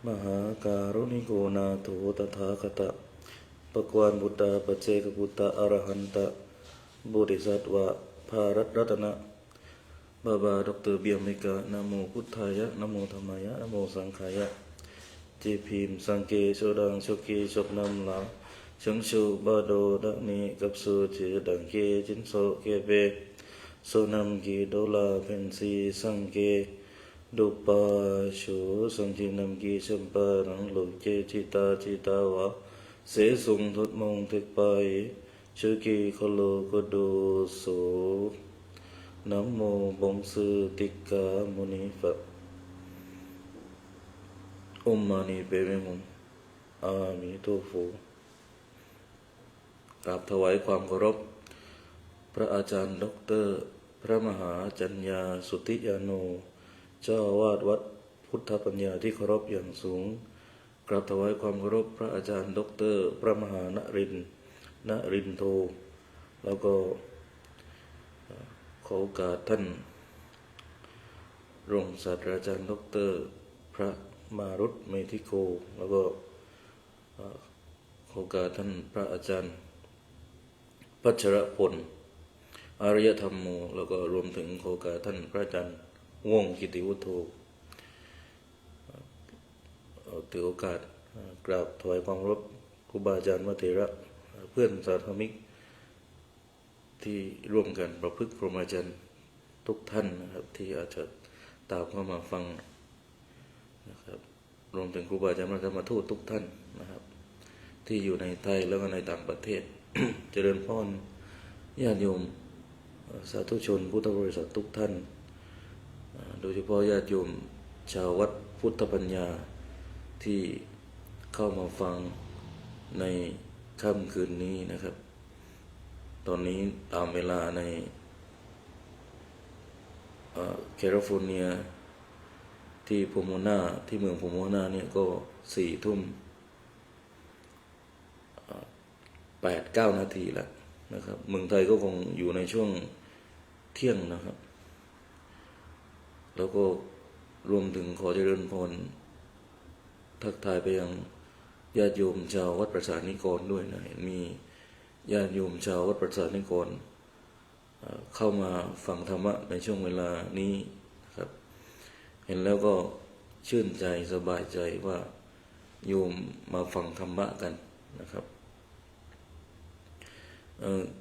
มหาการุณิโกนาโถตถาคตปกวานบุตตาปเจกบุตตาอรหันตะบุริสัตวะภารัตรัตนะบาบาดรเบียมิกะนะโมพุทธายะนะโมธรรมายะนะโมสังขายะจีพิมสังเกโชดังโชกีชบนำลาชังชูบาโดดะนีกับสูจีดังเกจินโซเกเบโซนัมกีโดลาเพนซีสังเกดุปาโชสังจินัมกีชัมปารังโลเจจิตาจิตาวะเสสุงทุตมงติไปชุกีโคโลกโดโสนะโมบงสืติกามุนิฟะอุมมานีเปเมมุมอามิโตโฟกราบถวายความเคารพพระอาจารย์ดรพระมหาจัญญาสุติยาโนเจ้าอาวาสวัดพุทธปัญญาที่เคารพอย่างสูงกราบถวายความเคารพพระอาจารย์ดรพระมหานรินโทแล้วก็ขอโอกาสท่านรองศาสตราจารย์ดรพระมารุตเมธิโกแล้วก็ขอโอกาสท่านพระอาจารย์พัชรพลอารยธรรมโมแล้วก็รวมถึงขอโอกาสท่านพระอาจารย์ง่วงกิติวุฒโธถือโอกาสกราบถวายความเคารพครูบาอาจารย์มเถระเพื่อนสาธมิกที่ร่วมกันประพฤติพรหมจรรย์ทุกท่านนะครับที่อาจจะตามเข้ามาฟังนะครับรวมถึงครูบาอาจารย์พระธรรมทูตทุกท่านนะครับที่อยู่ในไทยแล้วก็ในต่างประเทศ เจริญพรญาติโยมสาธุชนพุทธบริษัททุกท่านโดยเฉพาะญาติโยมชาววัดพุทธปัญญาที่เข้ามาฟังในค่ำคืนนี้นะครับตอนนี้ตามเวลาในแคลิฟอร์เนียที่โพโมนาที่เมืองโพโมนาเนี่ยก็4 ทุ่ม 8-9 นาทีแล้วนะครับเมืองไทยก็คงอยู่ในช่วงเที่ยงนะครับแล้วก็รวมถึงขอเจริญพรทักทายไปยังญาติโยมชาววัดประสาทนิกรด้วยนะมีญาติโยมชาววัดประสาทนิกรเข้ามาฟังธรรมะในช่วงเวลานี้นะครับเห็นแล้วก็ชื่นใจสบายใจว่าโยมมาฟังธรรมะกันนะครับ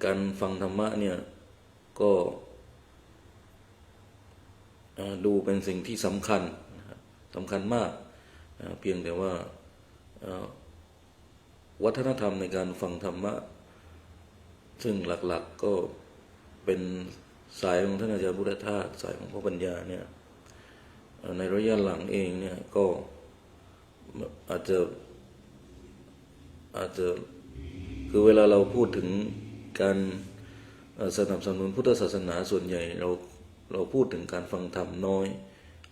การฟังธรรมะเนี่ยก็ดูเป็นสิ่งที่สำคัญนะครับสำคัญมากเพียงแต่ว่าวัฒนธรรมในการฟังธรรมะซึ่งหลักๆก็เป็นสายของท่านอาจารย์พุทธทาสสายของพระปัญญาเนี่ยในระยะหลังเองเนี่ยก็อาจจะคือเวลาเราพูดถึงการสนับสนุนพุทธศาสนาส่วนใหญ่เราพูดถึงการฟังธรรมน้อย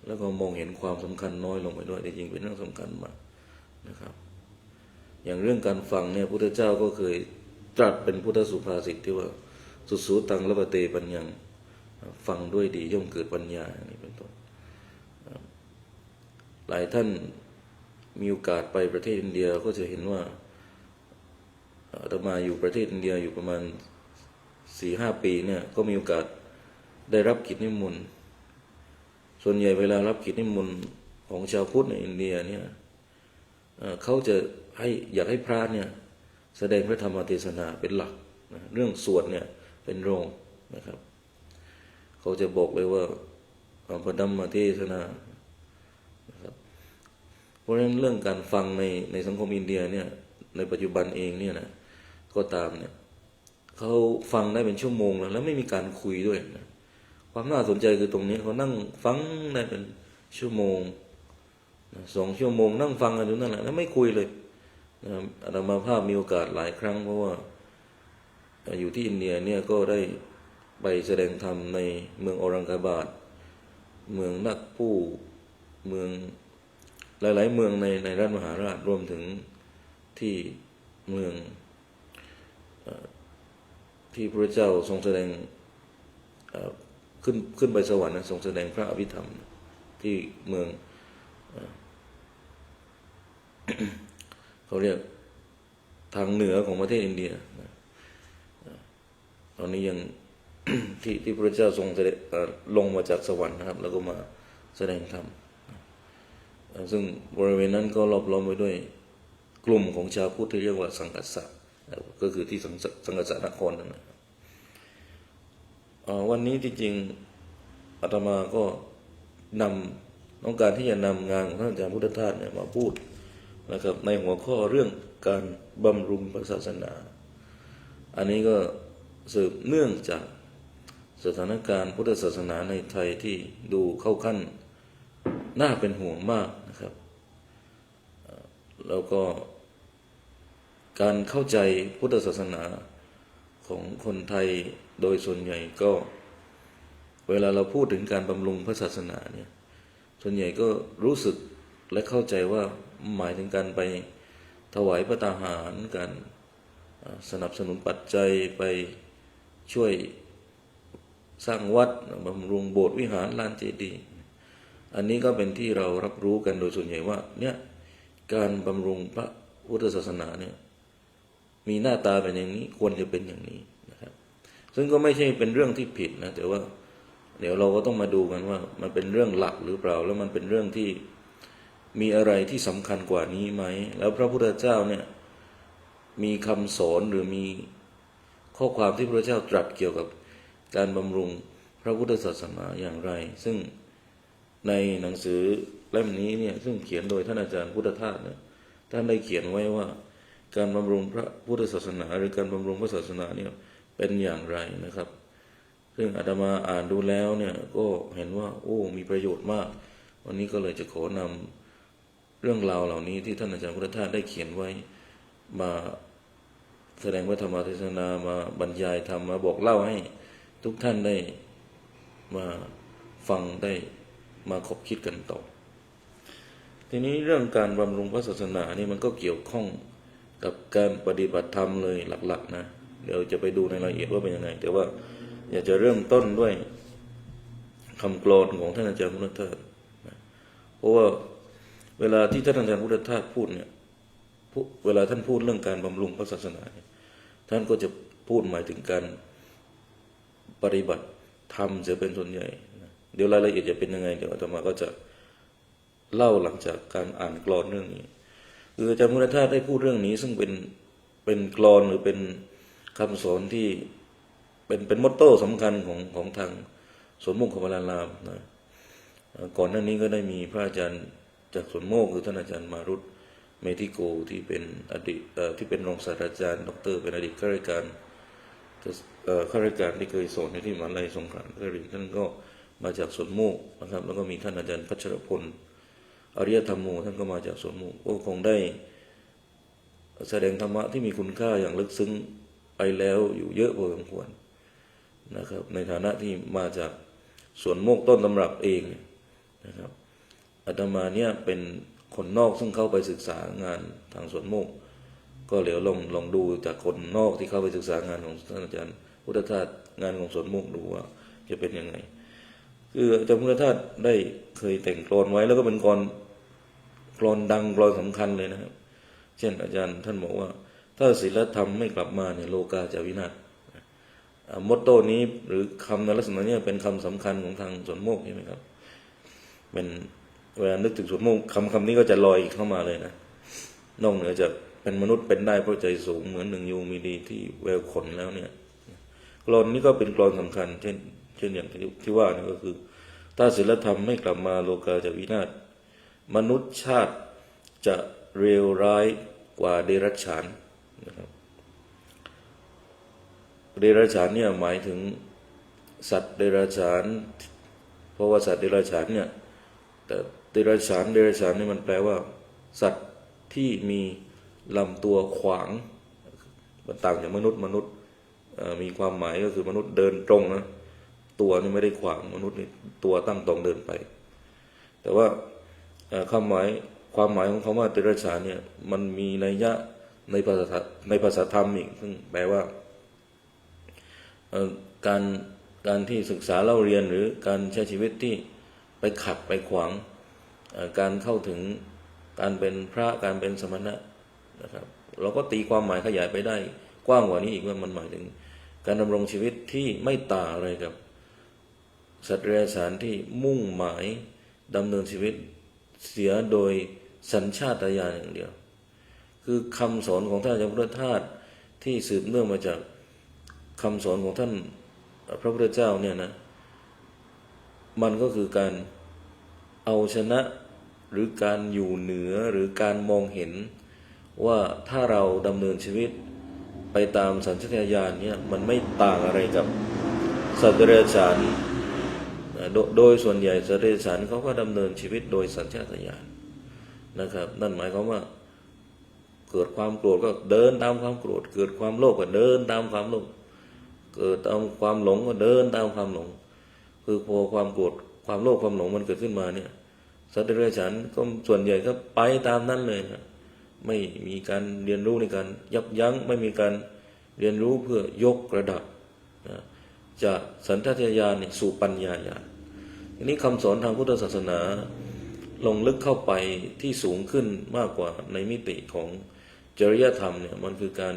แล้วก็มองเห็นความสำคัญน้อยลงไปด้วยแต่จริงเป็นเรื่องสำคัญมากนะครับอย่างเรื่องการฟังเนี่ยพุทธเจ้าก็เคยตรัสเป็นพุทธสุภาษิตที่ว่าสุสูตังละปะเตปัญญังฟังด้วยดีย่อมเกิดปัญญาอย่างนี้เป็นต้นหลายท่านมีโอกาสไปประเทศอินเดียก็จะเห็นว่าอาตมาอยู่ประเทศอินเดียอยู่ประมาณ 4-5 ปีเนี่ยก็มีโอกาสได้รับกิจนิมนต์ส่วนใหญ่เวลารับกิจนิมนต์ของชาวพุทธในอินเดียเนี่ยเขาจะอยากให้พระเนี่ยแสดงพระธรรมเทศนาเป็นหลักนะเรื่องสวดเนี่ยเป็นรองนะครับเขาจะบอกเลยว่าพระธรรมเทศนานะครับเพราะฉะนั้นเรื่องการฟังในสังคมอินเดียเนี่ยในปัจจุบันเองเนี่ยนะก็ตามเนี่ยเขาฟังได้เป็นชั่วโมงแล้วไม่มีการคุยด้วยนะความน่าสนใจคือตรงนี้เขานั่งฟังได้เป็นชั่วโมง2 ชั่วโมงนั่งฟังกันอยู่นั่นแหละแล้วไม่คุยเลยอาตมาภาพมีโอกาสหลายครั้งเพราะว่าอยู่ที่อินเดียเนี่ยก็ได้ไปแสดงธรรมในเมืองออรังกาบาดเมืองนักผู้เมืองหลายๆเมืองในรัฐมหาราชรวมถึงที่เมืองที่พระเจ้าทรงแสดงขึ้นไปสวรรค์นะทรงแสดงพระอภิธรรมที่เมือง เขาเรียกทางเหนือของประเทศอินเดียนะตอนนี้ยัง ที่พระเจ้าทรงลงมาจากสวรรค์นะครับแล้วก็มาแสดงธรรมซึ่งบริเวณนั้นก็รอบล้อมไว้ด้วยกลุ่มของชาวพุทธที่เรียกว่าสังกัสสะก็คือที่สังกัสสะนครนั่นนะวันนี้จริงๆอาตมาก็ต้องการที่จะนำงานของท่านอาจารย์พุทธทาสเนี่ยมาพูดนะครับในหัวข้อเรื่องการบำรุงพระศาสนาอันนี้ก็สืบเนื่องจากสถานการณ์พุทธศาสนาในไทยที่ดูเข้าขั้นน่าเป็นห่วงมากนะครับแล้วก็การเข้าใจพุทธศาสนาของคนไทยโดยส่วนใหญ่ก็เวลาเราพูดถึงการบำรุงพระศาสนาเนี่ยส่วนใหญ่ก็รู้สึกและเข้าใจว่าหมายถึงการไปถวายพระทหารการสนับสนุนปัจจัยไปช่วยสร้างวัดบำรุงโบสถ์วิหารลานเจดีย์อันนี้ก็เป็นที่เรารับรู้กันโดยส่วนใหญ่ว่าเนี่ยการบำรุงพระพุทธศาสนาเนี่ยมีหน้าตาเป็นอย่างนี้ควรจะเป็นอย่างนี้นะครับซึ่งก็ไม่ใช่เป็นเรื่องที่ผิดนะแต่ว่าเดี๋ยวเราก็ต้องมาดูกันว่ามันเป็นเรื่องหลักหรือเปล่าแล้วมันเป็นเรื่องที่มีอะไรที่สำคัญกว่านี้ไหมแล้วพระพุทธเจ้าเนี่ยมีคำสอนหรือมีข้อความที่พระเจ้าตรัสเกี่ยวกับการบำรุงพระพุทธศาสนาอย่างไรซึ่งในหนังสือเล่มนี้เนี่ยซึ่งเขียนโดยท่านอาจารย์พุทธทาสเนี่ยท่านได้เขียนไว้ว่าการบำรุงพระพุทธศาสนาหรือการบำรุงพระศาสนาเนี่ยเป็นอย่างไรนะครับซึ่งอาตมาอ่านดูแล้วเนี่ยก็เห็นว่าโอ้มีประโยชน์มากวันนี้ก็เลยจะขอนำเรื่องราวเหล่านี้ที่ท่านอาจารย์พุทธทาสได้เขียนไว้มาแสดงพระธรรมเทศนามาบรรยายธรรมมาบอกเล่าให้ทุกท่านได้มาฟังได้มาคบคิดกันต่อทีนี้เรื่องการบำรุงพระศาสนานี่มันก็เกี่ยวข้องกับการปฏิบัติธรรมเลยหลักๆนะเดี๋ยวจะไปดูในรายละเอียดว่าเป็นยังไงแต่ว่าอยากจะเริ่มต้นด้วยคำกลอนของท่านอาจารย์พุทธทาสเพราะว่าเวลาที่ท่านอาจารย์พุทธทาสพูดเนี่ยเวลาท่านพูดเรื่องการบำรุงพระศาสนาท่านก็จะพูดหมายถึงการปฏิบัติธรรมจะเป็นส่วนใหญ่เดี๋ยวรายละเอียดจะเป็นยังไงเดี๋ยวอาตมาก็จะเล่าหลังจากการอ่านกลอนเรื่องนี้คืออาจารย์พุทธทาสได้พูดเรื่องนี้ซึ่งเป็นกลอนหรือเป็นคำสอนที่เป็นมอตโต้สำคัญของทางสวนโมกขวารารามนะก่อนหน้านี้ก็ได้มีพระอาจารย์จากสวนโมกคือท่านอาจารย์มารุตเมธิโกที่เป็นอดีตที่เป็นรองศาสตราจารย์ดรเป็นอดีตข้าราชการที่เคยสอนในที่มหาลัยสงขลาท่านก็มาจากสวนโมกนะครับแล้วก็มีท่านอาจารย์พัชรพลอริยธรรมโมท่านก็มาจากสวนโมกก็คงได้แสดงธรรมะที่มีคุณค่าอย่างลึกซึ้งไปแล้วอยู่เยอะพอสมควรนะครับในฐานะที่มาจากสวนโมกต้นตำรับเองนะครับอาตมาเนี่ยเป็นคนนอกซึ่งเข้าไปศึกษางานทางสวนโมกก็เดี๋ยวลองดูจากคนนอกที่เข้าไปศึกษางานของท่านอาจารย์พุทธทาสงานของสวนโมกดูว่าจะเป็นยังไงคืออาจารย์พุทธทาสได้เคยแต่งกลอนไว้แล้วก็เป็นกลอนดังกลอนสำคัญเลยนะครับเช่นอาจารย์ท่านบอกว่าถ้าศีลธรรมไม่กลับมาเนี่ยโลกาจะวินาศมอตโต้นี้หรือคำในลักษณะนี้เป็นคำสำคัญของทางสวนโมกใช่ไหมครับเป็นเวลานึกถึงสวนโมกคำนี้ก็จะลอยเข้ามาเลยนะนอกเหนือจากเป็นมนุษย์เป็นได้เพราะใจสูงเหมือนหนึ่งยูมีดีที่แววขนแล้วเนี่ยกลอนนี้ก็เป็นกลอนสำคัญเช่นอย่างที่ว่านี่ก็คือถ้าศีลธรรมไม่กลับมาโลกาจะวินาศมนุษย์ชาติจะเลวร้ายกว่าเดรัจฉานนะครับเดรัจฉานเนี่ยหมายถึงสัตว์เดรัจฉานเพราะว่าสัตว์เดรัจฉานเนี่ยแต่เดรัจฉานนี่มันแปลว่าสัตว์ที่มีลำตัวขวางมันต่างจากมนุษย์มีความหมายก็คือมนุษย์เดินตรงนะตัวนี่ไม่ได้ขวางมนุษย์นี่ตัวตั้งตรงเดินไปแต่ว่าความหมายของคำว่าเดรัจฉานเนี่ยมันมีนัยยะในภาษาธรรมอีกซึ่งแปลว่าการที่ศึกษาเล่าเรียนหรือการใช้ชีวิตที่ไปขัดไปขวางการเข้าถึง การเป็นพระการเป็นสมณะนะครับเราก็ตีความหมายขยายไปได้กว้างกว่านี้อีกว่ามันหมายถึงการดำรงชีวิตที่ไม่ต่างอะไรกับสัตว์เดรัจฉานที่มุ่งหมายดำเนินชีวิตเสียโดยสัญชาตญาณอย่างเดียวคือคำสอนของท่านอาจารย์พุทธทาสที่สืบเนื่องมาจากคำสอนของท่านพระพุทธเจ้าเนี่ยนะมันก็คือการเอาชนะหรือการอยู่เหนือหรือการมองเห็นว่าถ้าเราดำเนินชีวิตไปตามสัญชาตญาณเนี่ยมันไม่ต่างอะไรกับสัตว์เดรัจฉานโดยส่วนใหญ่สัตว์เดรัจฉานเขาก็ดำเนินชีวิตโดยสัญชาตญาณนะครับนั่นหมายความว่าเกิดความโกรธก็เดินตามความโกรธเกิดความโลภก็เดินตามความโลภเกิดตามความหลงก็เดินตามความหลงคือพอความโกรธความโลภความหลงมันเกิดขึ้นมาเนี่ยสัตว์เดรัจฉานก็ส่วนใหญ่ก็ไปตามนั้นเลยนะไม่มีการเรียนรู้ในการยับยั้งไม่มีการเรียนรู้เพื่อยกระดับนะจากสัญชาตญาณสู่ปัญญาญาณทีนี้คำสอนทางพุทธศาสนาลงลึกเข้าไปที่สูงขึ้นมากกว่าในมิติของจริยธรรมเนี่ยมันคือการ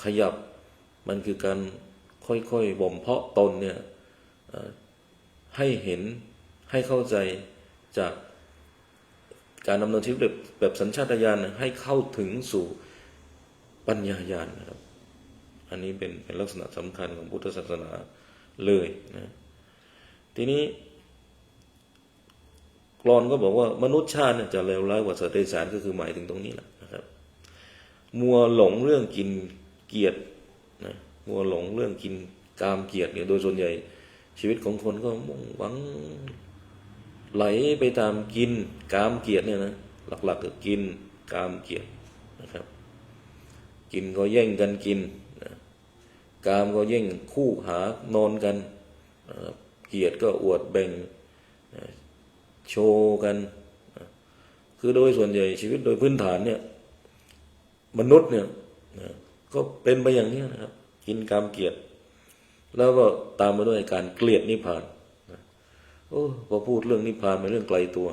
ขยับมันคือการค่อยๆบ่มเพาะตนเนี่ยให้เห็นให้เข้าใจจากการดำเนินชีวิตแบบสัญชาตญาณให้เข้าถึงสู่ปัญญาญาณนะครับอันนี้เป็นลักษณะสำคัญของพุทธศาสนาเลยนะทีนี้กลอนก็บอกว่ามนุษย์ชาติจะเลวร้ายกว่าสัตว์เดรัจฉานก็คือหมายถึงตรงนี้แหละนะครับมัวหลงเรื่องกินเกียรตินะมัวหลงเรื่องกินกามเกียรติเนี่ยโดยส่วนใหญ่ชีวิตของคนก็มุ่งหวังไหลไปตามกินกามเกียรติเนี่ยนะหลักๆก็กินกามเกียรตินะครับกินก็แย่งกันกินนะกามก็แย่งคู่หานอนกันเกียรติก็อวดแบ่งโชว์กันคือโดยส่วนใหญ่ชีวิตโดยพื้นฐานเนี่ยมนุษย์เนี่ยก็เป็นไปอย่างนี้นะครับกินกามเกียรติแล้วก็ตามมาด้วยการเกลียดนิพพานโอ้พอพูดเรื่องนิพพานเป็นเรื่องไกลตัว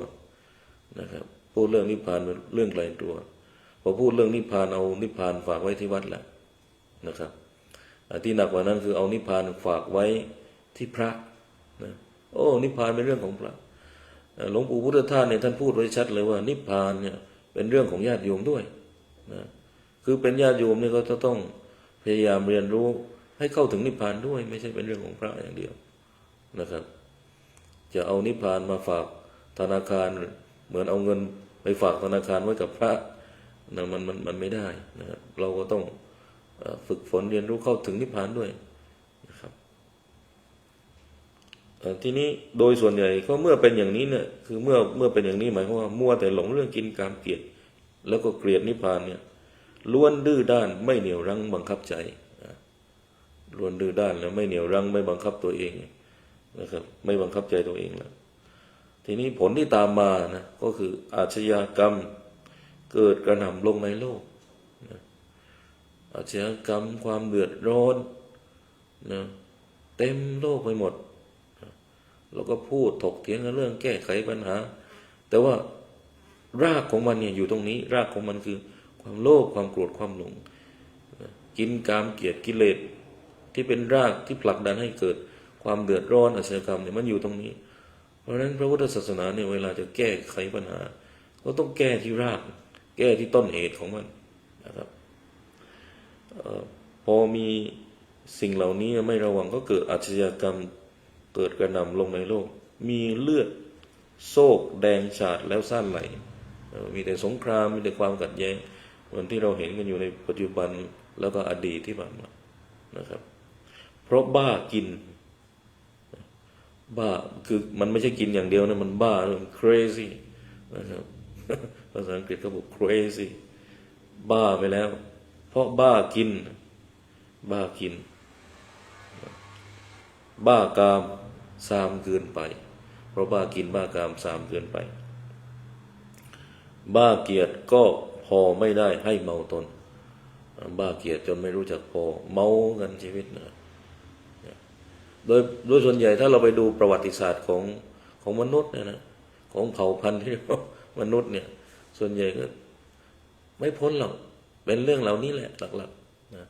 นะครับพูดเรื่องนิพพานเป็นเรื่องไกลตัวพอพูดเรื่องนิพพานเอานิพพานฝากไว้ที่วัดแล้วนะครับที่หนักกว่านั้นคือเอานิพพานฝากไว้ที่พระนะโอ้นิพพานเป็นเรื่องของพระหลวงปู่พุทธทาสเนี่ยท่านพูดไว้ชัดเลยว่านิพพานเนี่ยเป็นเรื่องของญาติโยมด้วยนะคือเป็นญาติโยมเนี่ยก็จะต้องพยายามเรียนรู้ให้เข้าถึงนิพพานด้วยไม่ใช่เป็นเรื่องของพระอย่างเดียวนะครับจะเอานิพพานมาฝากธนาคารเหมือนเอาเงินไปฝากธนาคารไว้กับพระนะมันไม่ได้นะครับเราก็ต้องฝึกฝนเรียนรู้เข้าถึงนิพพานด้วยนะครับทีนี้โดยส่วนใหญ่ก็เมื่อเป็นอย่างนี้เนี่ยคือเมื่อเป็นอย่างนี้หมายความว่ามัวแต่หลงเรื่องกินกามเกียรติแล้วก็เกลียดนิพพานเนี่ยล้วนดื้อด้านไม่เหนี่ยวรั้งบังคับใจล้วนดื้อด้านแล้วไม่เหนี่ยวรั้งไม่บังคับตัวเองนะครับไม่บังคับใจตัวเองแล้วทีนี้ผลที่ตามมานะก็คืออาชญากรรมเกิดกระหน่ำลงในโลกนะอาชญากรรมความเดือดร้อนนะเต็มโลกไปหมดเราก็พูดถกเถียงกันเรื่องแก้ไขปัญหาแต่ว่ารากของมันเนี่ยอยู่ตรงนี้รากของมันคือความโลภความโกรธความหลงกินกามเกียรติกิเลสที่เป็นรากที่ผลักดันให้เกิดความเดือดร้อนอาชญากรรมเนี่ยมันอยู่ตรงนี้เพราะฉะนั้นพระพุทธศาสนาเนี่ยเวลาจะแก้ไขปัญหาก็ต้องแก้ที่รากแก้ที่ต้นเหตุของมันนะครับพอมีสิ่งเหล่านี้ไม่ระวังก็เกิดอาชญากรรมเกิดกระหน่ำลงในโลกมีเลือดโศกแดงฉานแล้วซ่านไหลมีแต่สงครามมีแต่ความขัดแย้งเหมือนที่เราเห็นกันอยู่ในปัจจุบันแล้วก็อดีตที่ผ่านมานะครับเพราะบ้ากินบ้าคือมันไม่ใช่กินอย่างเดียวนะมันบ้ามัน crazy นะครับภาษาอังกฤษเขาบอก crazy บ้าไปแล้วเพราะบ้ากินบ้ากามซามเกินไปเพราะบ้ากินบ้ากามซามเกินไปบ้าเกียรติก็พอไม่ได้ให้เมาตนบ้าเกียรติจนไม่รู้จักพอเมากันชีวิตนะโดยส่วนใหญ่ถ้าเราไปดูประวัติศาสตร์ของมนุษย์เนี่ยนะของเผ่าพันธุ์ที่ มนุษย์เนี่ยส่วนใหญ่ก็ไม่พ้นหรอกเป็นเรื่องเหล่านี้แหละหลักๆนะ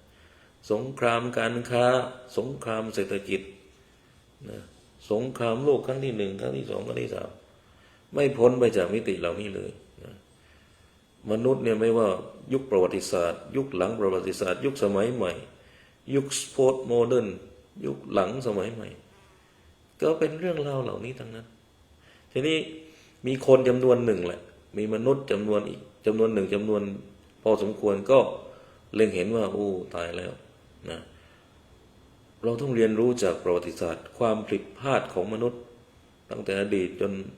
สงครามการค้าสงครามเศรษฐกิจนะสงครามโลกครั้งที่หนึ่งครั้งที่สองครั้งที่สามไม่พ้นไปจากมิติเหล่านี้เลยนะมนุษย์เนี่ยไม่ว่ายุคประวัติศาสตร์ยุคหลังประวัติศาสตร์ยุคสมัยใหม่ยุคโพสต์โมเดิร์นยุคหลังสมัยใหม่ก็เป็นเรื่องราวเหล่านี้ทั้งนั้นทีนี้มีคนจำนวนหนึ่งแหละมีมนุษย์จำนวนอีกจำนวนหนึ่งจำนวนพอสมควรก็เล็งเห็นว่าโอ้ตายแล้วนะเราต้องเรียนรู้จากประวัติศาสตร์ความผิดพลาดของมนุษย์ตั้งแต่อดีต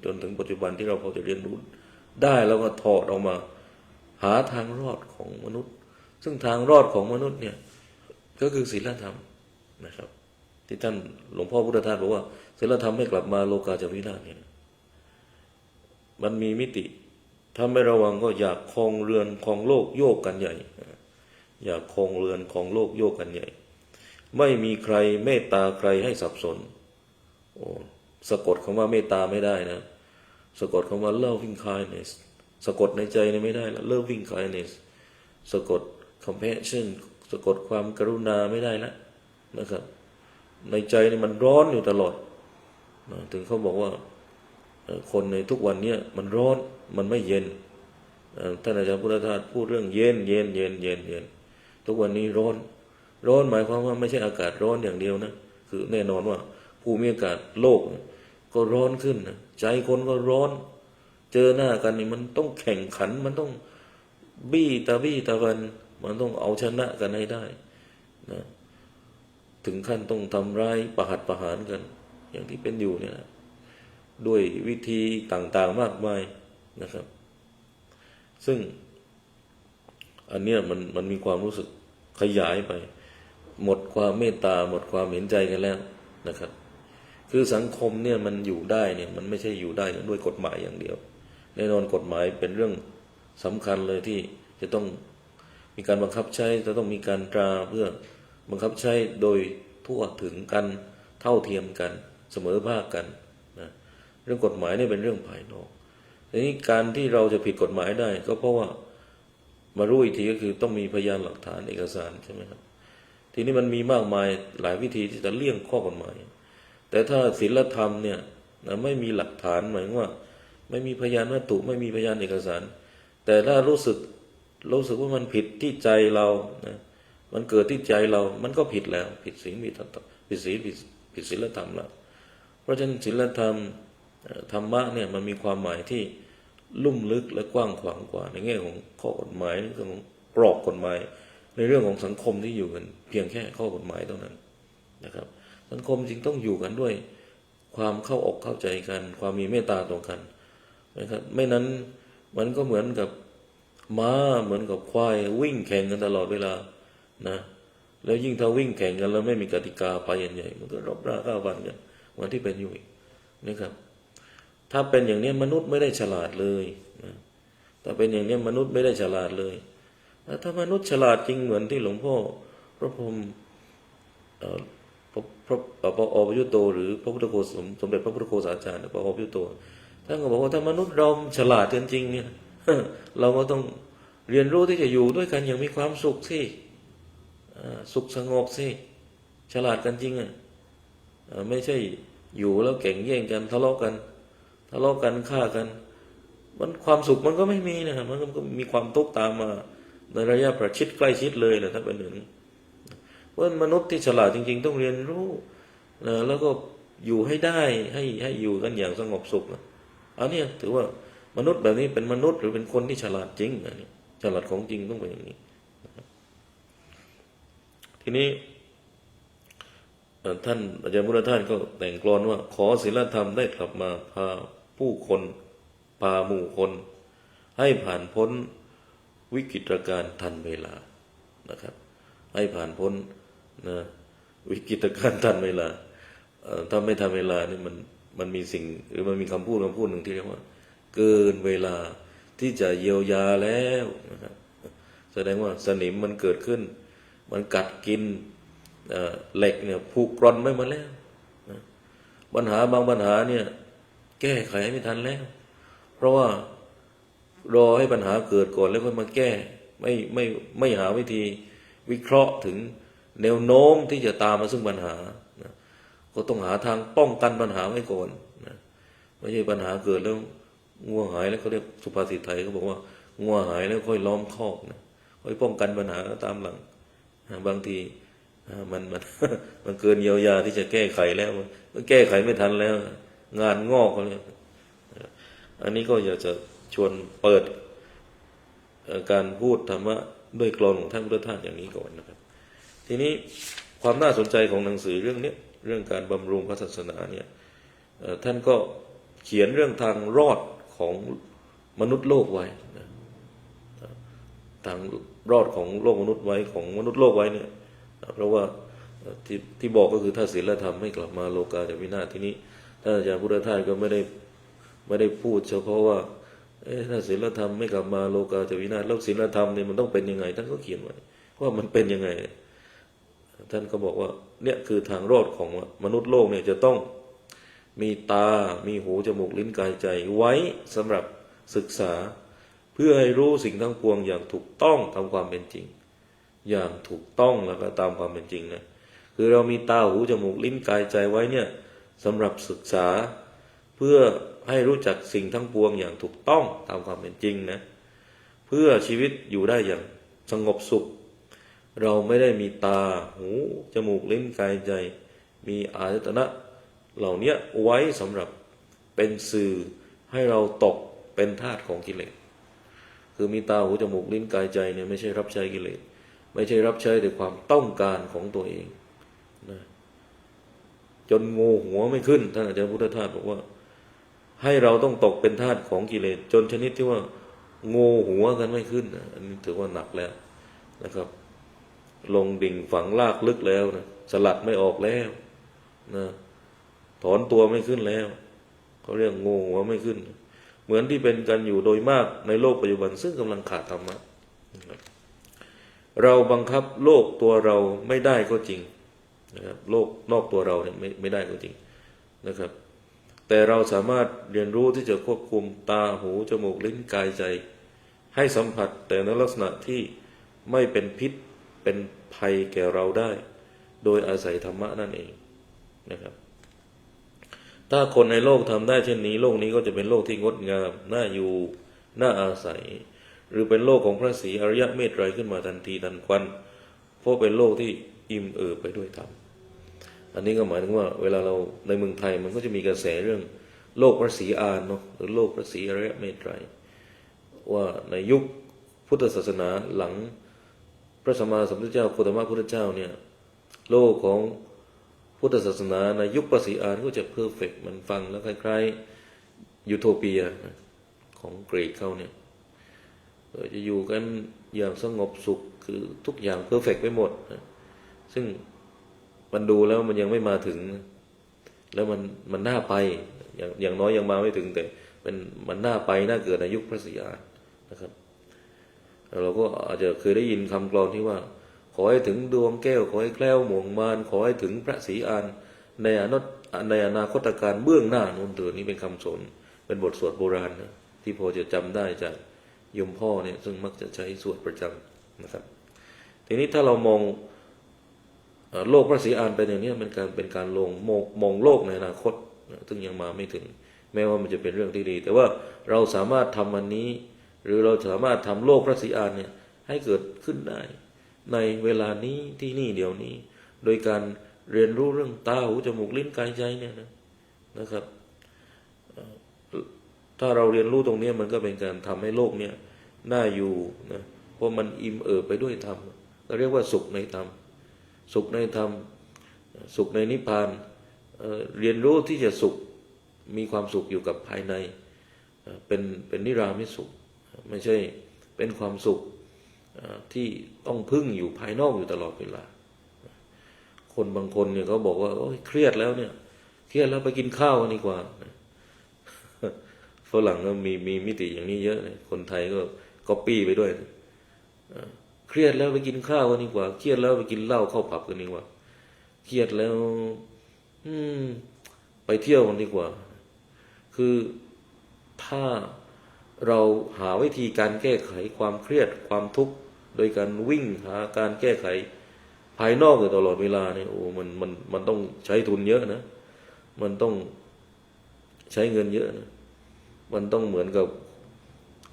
จนถึงปัจจุบันที่เราพอจะเรียนรู้ได้แล้วก็ถอดออกมาหาทางรอดของมนุษย์ซึ่งทางรอดของมนุษย์เนี่ยก็คือศีลธรรมนะครับที่ท่านหลวงพ่อพุทธทาสบอกว่าศีลธรรมไม่กลับมาโลกาจะวินาศเนี่ยมันมีมิติถ้าไม่ระวังก็อยากครองเรือนครองโลกโยกกันใหญ่อยากครองเรือนครองโลกโยกกันใหญ่ไม่มีใครเมตตาใครให้สับสนโอ้สะกดคำว่าเมตตาไม่ได้นะสะกดคำว่า loving kindness สะกดในใจนี่ไม่ได้ละ loving kindness สะกด compassion สะกดความกรุณาไม่ได้ละนะครับในใจนี่มันร้อนอยู่ตลอดถึงเขาบอกว่าคนในทุกวันนี้มันร้อนมันไม่เย็นท่านอาจารย์พุทธทาสพูดเรื่องเย็นทุกวันนี้ร้อนหมายความว่าไม่ใช่อากาศร้อนอย่างเดียวนะคือแน่นอนว่าภูมิอากาศโลกก็ร้อนขึ้นนะใจคนก็ร้อนเจอหน้ากันนี่มันต้องแข่งขันมันต้องบี้ตะวันมันต้องเอาชนะกันให้ได้นะถึงขั้นต้องทำร้ายประหารกันอย่างที่เป็นอยู่เนี่ยนะด้วยวิธีต่างๆมากมายนะครับซึ่งอันเนี้ยมันมีความรู้สึกขยายไปหมดความเมตตาหมดความเห็นใจกันแล้วนะครับคือสังคมเนี่ยมันอยู่ได้เนี่ยมันไม่ใช่อยู่ได้ด้วยกฎหมายอย่างเดียวแน่นอนกฎหมายเป็นเรื่องสำคัญเลยที่จะต้องมีการบังคับใช้จะต้องมีการตราเพื่อบังคับใช้โดยทั่วถึงกันเท่าเทียมกันเสมอภาคกันนะเรื่องกฎหมายนี่เป็นเรื่องภายนอกทีนี้การที่เราจะผิดกฎหมายได้ก็เพราะว่ามารู้อีกทีก็คือต้องมีพยานหลักฐานเอกสารใช่ไหมครับทีนี้มันมีมากมายหลายวิธีที่จะเลี่ยงข้อกฎหมายแต่ถ้าศีลธรรมเนี่ยไม่มีหลักฐานหมายว่าไม่มีพยานวัตถุไม่มีพยานเอกสารแต่ถ้ารู้สึกว่ามันผิดที่ใจเรานะมันเกิดที่ใจเรามันก็ผิดแล้วผิดศีลผิดศีลผิดศีลธรรมแล้วเพราะฉะนั้นศีลธรรมธรรมะเนี่ยมันมีความหมายที่ลุ่มลึกและกว้างขวางกว่าในแง่ของข้อกฎหมายในเรื่องของกรอบกฎหมายในเรื่องของสังคมที่อยู่กันเพียงแค่ข้อกฎหมายเท่านั้นนะครับสังคมจริงต้องอยู่กันด้วยความเข้าอกเข้าใจกันความมีเมตตาต่อกันนะครับไม่นั้นมันก็เหมือนกับม้าเหมือนกับควายวิ่งแข่งกันตลอดเวลานะแล้วยิ่งถ้าวิ่งแข่งกันแล้วไม่มีกติกาไปใหญ่ๆมันก็รบราฆ่าฟันกันเหมือนที่เป็นอยู่นะครับถ้าเป็นอย่างนี้มนุษย์ไม่ได้ฉลาดเลยนะถ้าเป็นอย่างนี้มนุษย์ไม่ได้ฉลาดเลยถ้ามนุษย์ฉลาดจริงเหมือนที่หลวงพ่อพระพรหมพระอปยุตโตหรือพระพุทธโฆษสมเด็จพระพุทธโฆษาจารย์พระอปยุตโตท่านก็บอกว่าถ้ามนุษย์เราฉลาดจริงๆเนี่ยเราก็ต้องเรียนรู้ที่จะอยู่ด้วยกันอย่างมีความสุขสิสุขสงบสิฉลาดกันจริงไม่ใช่อยู่แล้วแข่งแย่งกันทะเลาะกันฆ่ากันมันความสุขมันก็ไม่มีนะมันก็มีความทุกข์ตามมาในระยะประชิดใกล้ชิดเลยแหละถ้าเป็นอย่างนี้เพราะมนุษย์ที่ฉลาดจริงๆต้องเรียนรู้แล้วก็อยู่ให้ได้ให้อยู่กันอย่างสงบสุขอันนี้ถือว่ามนุษย์แบบนี้เป็นมนุษย์หรือเป็นคนที่ฉลาดจริงอันนี้ฉลาดของจริงต้องเป็นอย่างนี้ทีนี้ท่านอาจารย์พุทธทาสก็แต่งกลอนว่าขอศีลธรรมได้กลับมาพาผู้คนพาหมู่คนให้ผ่านพ้นวิกฤตการณ์ทันเวลานะครับให้ผ่านพ้นนะวิกฤตการณ์ทันเวลาถ้าไม่ทันเวลานี่มันมีสิ่งหรือมันมีคำพูดหนึ่งที่เรียกว่าเกินเวลาที่จะเยียวยาแล้วนะครับแสดงว่าสนิมมันเกิดขึ้นมันกัดกินเหล็กเนี่ยผูกกร่อนไม่หมดแล้วปัญหาบางปัญหาเนี่ยแก้ไขไม่ทันแล้วเพราะว่า รอให้ปัญหาเกิดก่อนแล้วก็มาแก้ไม่หาวิธีวิเคราะห์ถึงแนวโน้มที่จะตามมาซึ่งปัญหานะก็ต้องหาทางป้องกันปัญหาไว้ก่อนนะไม่ใช่ปัญหาเกิดแล้วงัวหายแล้วเขาเรียกสุภาษิตไทยเขาบอกว่างัวหายแล้วค่อยล้อมคอกนะค่อยป้องกันปัญหาตามหลังบางทีมันเกินเยียวยาที่จะแก้ไขแล้วมันแก้ไขไม่ทันแล้วงานงอกเขาเรียกอันนี้ก็อยากจะชวนเปิดการพูดธรรมะด้วยกลอนของท่านพุทธทาสอย่างนี้ก่อนนะครับทีนี้ความน่าสนใจของหนังสือเรื่องนี้เรื่องการบำรุงพระศาสนาเนี่ยท่านก็เขียนเรื่องทางรอดของมนุษย์โลกไว้นะทางรอดของโลกมนุษย์ไว้ของมนุษย์โลกไว้เนี่ยเพราะว่าที่บอกก็คือถ้าศีลธรรมไม่กลับมาโลกาจะวินาศทีนี้ท่านอาจารย์พุทธทาสก็ไม่ได้พูดเฉพาะว่าถ้าศีลธรรมไม่กลับมาโลกาจะวินาศแล้วศีลธรรมเนี่ยมันต้องเป็นยังไงท่านก็เขียนไว้ว่ามันเป็นยังไงท่านก็บอกว่าเนี่ยคือทางรอดของมนุษย์โลกเนี่ยจะต้องมีตามีหูจมูกลิ้นกายใจไว้สำหรับศึกษาเพื่อให้รู้สิ่งทั้งปวงอย่างถูกต้องตามความเป็นจริงอย่างถูกต้องแล้วก็ตามความเป็นจริงนะคือเรามีตาหูจมูกลิ้นกายใจไว้เนี่ยสำหรับศึกษาเพื่อให้รู้จักสิ่งทั้งปวงอย่างถูกต้องตามความเป็นจริงนะเพื่อชีวิตอยู่ได้อย่างสงบสุขเราไม่ได้มีตาหูจมูกลิ้นกายใจมีอายตนะเหล่านี้ไว้สำหรับเป็นสื่อให้เราตกเป็นทาสของกิเลสคือมีตาหูจมูกลิ้นกายใจเนี่ยไม่ใช่รับใช้กิเลสไม่ใช่รับใช้แต่ความต้องการของตัวเองนะจนงูหัวไม่ขึ้นท่านอาจารย์พุทธทาสบอกว่าให้เราต้องตกเป็นทาสของกิเลสจนชนิดที่ว่างูหัวกันไม่ขึ้นอันนี้ถือว่าหนักแล้วนะครับลงดิ่งฝังลากลึกแล้วนะสลัดไม่ออกแล้วนะถอนตัวไม่ขึ้นแล้วเขาเรียกงูหัวไม่ขึ้นเหมือนที่เป็นกันอยู่โดยมากในโลกปัจจุบันซึ่งกำลังขาดธรรมะเราบังคับโลกตัวเราไม่ได้ก็จริงนะครับโลกนอกตัวเราเนี่ยไม่ได้ก็จริงนะครับแต่เราสามารถเรียนรู้ที่จะควบคุมตาหูจมูกลิ้นกายใจให้สัมผัสแต่ในลักษณะที่ไม่เป็นพิษเป็นภัยแก่เราได้โดยอาศัยธรรมะนั่นเองนะครับถ้าคนในโลกทำได้เช่นนี้โลกนี้ก็จะเป็นโลกที่งดงามน่าอยู่น่าอาศัยหรือเป็นโลกของพระศรีอริยเมตไตรขึ้นมาทันทีทันควันเพราะเป็นโลกที่อิ่มเอิบไปด้วยธรรมอันนี้ก็หมายถึงว่าเวลาเราในเมืองไทยมันก็จะมีกระแสเรื่องโลกพระศรีอานเนาะหรือโลกพระศรีอริยเมตไตรว่าในยุคพุทธศาสนาหลังพระสัมมาสัมพุทธเจ้าโคตมะพุทธเจ้าเนี่ยโลกของพุทธศาสนาในยุคพระศรีอานก็จะเพอร์เฟกต์มันฟังแล้วคล้ายๆยูโทเปียของกรีกเขาเนี่ยจะอยู่กันอย่างสงบสุขคือทุกอย่างเพอร์เฟกต์ไปหมดซึ่งมันดูแล้วมันยังไม่มาถึงแล้วมันน่าไปอย่างน้อยยังมาไม่ถึงแต่มันน่าไปน่าเกิดในยุคพระศรีอานนะครับเราก็อาจจะเคยได้ยินคำกลอนที่ว่าขอให้ถึงดวงแก้วขอให้แคล้วหม่วงมารขอให้ถึงพระศรีอานในอนาคตการเบื้องหน้านู้นเถิดนี่เป็นคำสนเป็นบทสวดโบราณนะที่พอจะจำได้จากโยมพ่อเนี่ยซึ่งมักจะใช้สวดประจำนะครับทีนี้ถ้าเรามองโลกพระศรีอานเป็นอย่างนี้เป็นการมองโลกในอนาคตซึ่งยังมาไม่ถึงแม้ว่ามันจะเป็นเรื่องที่ดีแต่ว่าเราสามารถทำอันนี้หรือเราสามารถทำโลกพระศรีอานเนี่ยให้เกิดขึ้นได้ในเวลานี้ที่นี่เดี๋ยวนี้โดยการเรียนรู้เรื่องตาหูจมูกลิ้นกายใจเนี่ยนะครับถ้าเราเรียนรู้ตรงนี้มันก็เป็นการทำให้โลกเนี่ยน่าอยู่นะเพราะมันอิ่มเอิบไปด้วยธรรมเราเรียกว่าสุขในธรรมสุขในธรรมสุขในนิพพานเรียนรู้ที่จะสุขมีความสุขอยู่กับภายในเป็นนิรามิตสุขไม่ใช่เป็นความสุขที่ต้องพึ่งอยู่ภายนอกอยู่ตลอดเวลาคนบางคนเนี่ยเขาบอกว่าโอ้ยเครียดแล้วเนี่ยเครียดแล้วไปกินข้าวกันดีกว่าฝรั่งก็มีมิติอย่างนี้เยอะเลยคนไทยก็ก๊อปปี้ไปด้วยเครียดแล้วไปกินข้าวกันดีกว่าเครียดแล้วไปกินเหล้าเข้าผับกันดีกว่าเครียดแล้วไปเที่ยวกันดีกว่าคือถ้า เราหาวิธีการแก้ไขความเครียดความทุกข์โดยการวิ่งหาการแก้ไขภายนอกอยู่ตลอดเวลาเนี่ยโอ้มันต้องใช้ทุนเยอะนะมันต้องใช้เงินเยอะนะมันต้องเหมือนกับ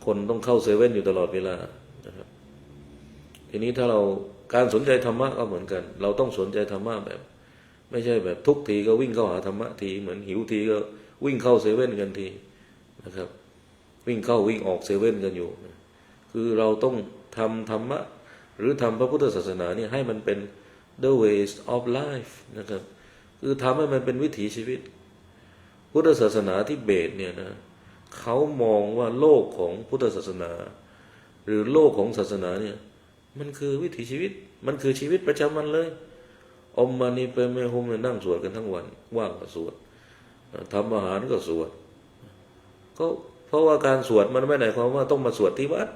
คนต้องเข้าเซเว่นอยู่ตลอดเวลานะครับทีนี้ถ้าเราการสนใจธรรมะก็เหมือนกันเราต้องสนใจธรรมะแบบไม่ใช่แบบทุกทีก็วิ่งเข้าหาธรรมะทีเหมือนหิวทีก็วิ่งเข้าเซเว่นกันทีนะครับวิ่งเข้าวิ่งออกเซเว่นกันอยู่คือเราต้องทำธรรมะหรือทำพระพุทธศาสนาเนี่ยให้มันเป็น the ways of life นะครับคือทำให้มันเป็นวิถีชีวิตพุทธศาสนาที่เบสเนี่ยนะเขามองว่าโลกของพุทธศาสนาหรือโลกของศาสนาเนี่ยมันคือวิถีชีวิตมันคือชีวิตประจำวันเลยอมมานีเปเมฮุมเนี่ยนั่งสวดกันทั้งวันว่างก็สวดทำอาหารก็สวดก็เพราะว่าการสวดมันไม่ได้ความว่าต้องมาสวดที่วัด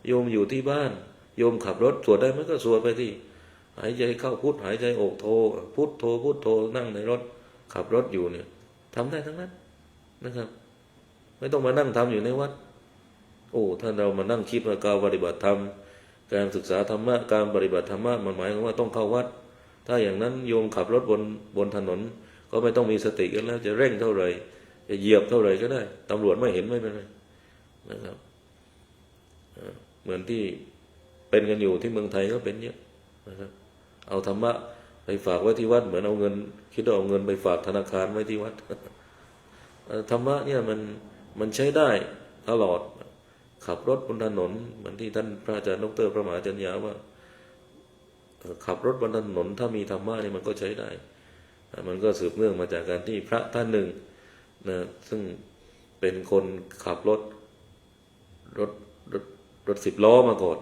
โยมอยู่ที่บ้านโยมขับรถสวดได้ไหมก็สวดไปที่หายใจเข้าพุทหายใจออกโทพุทโทพุทโทนั่งในรถขับรถอยู่เนี่ยทำได้ทั้งนั้นนะครับไม่ต้องมานั่งทำอยู่ในวัดโอ้ท่านเรามานั่งคิดว่าการปฏิบัติธรรมการศึกษาธรรมะการปฏิบัติธรรมะมันหมายถึงว่าต้องเข้าวัดถ้าอย่างนั้นโยมขับรถบนถนนก็ไม่ต้องมีสติกันแล้วจะเร่งเท่าไหร่จะเหยียบเท่าไหร่ก็ได้ตำรวจไม่เห็นไม่เป็นไรนะครับเหมือนที่เป็นกันอยู่ที่เมืองไทยก็เป็นเยอะนะครับเอาธรรมะไปฝากไว้ที่วัดเหมือนเอาเงินคิดว่าเอาเงินไปฝากธนาคารไว้ที่วัดธรรมะเนี่ยมันใช้ได้ตลอดขับรถบนถนนเหมือนที่ท่านพระอาจารย์ดร.พระมหาจัญญาว่าขับรถบนถนนถ้ามีธรรมะเนี่ยมันก็ใช้ได้มันก็สืบเนื่องมาจากการที่พระท่านหนึ่งนะซึ่งเป็นคนขับรถสิบล้อมาก่อน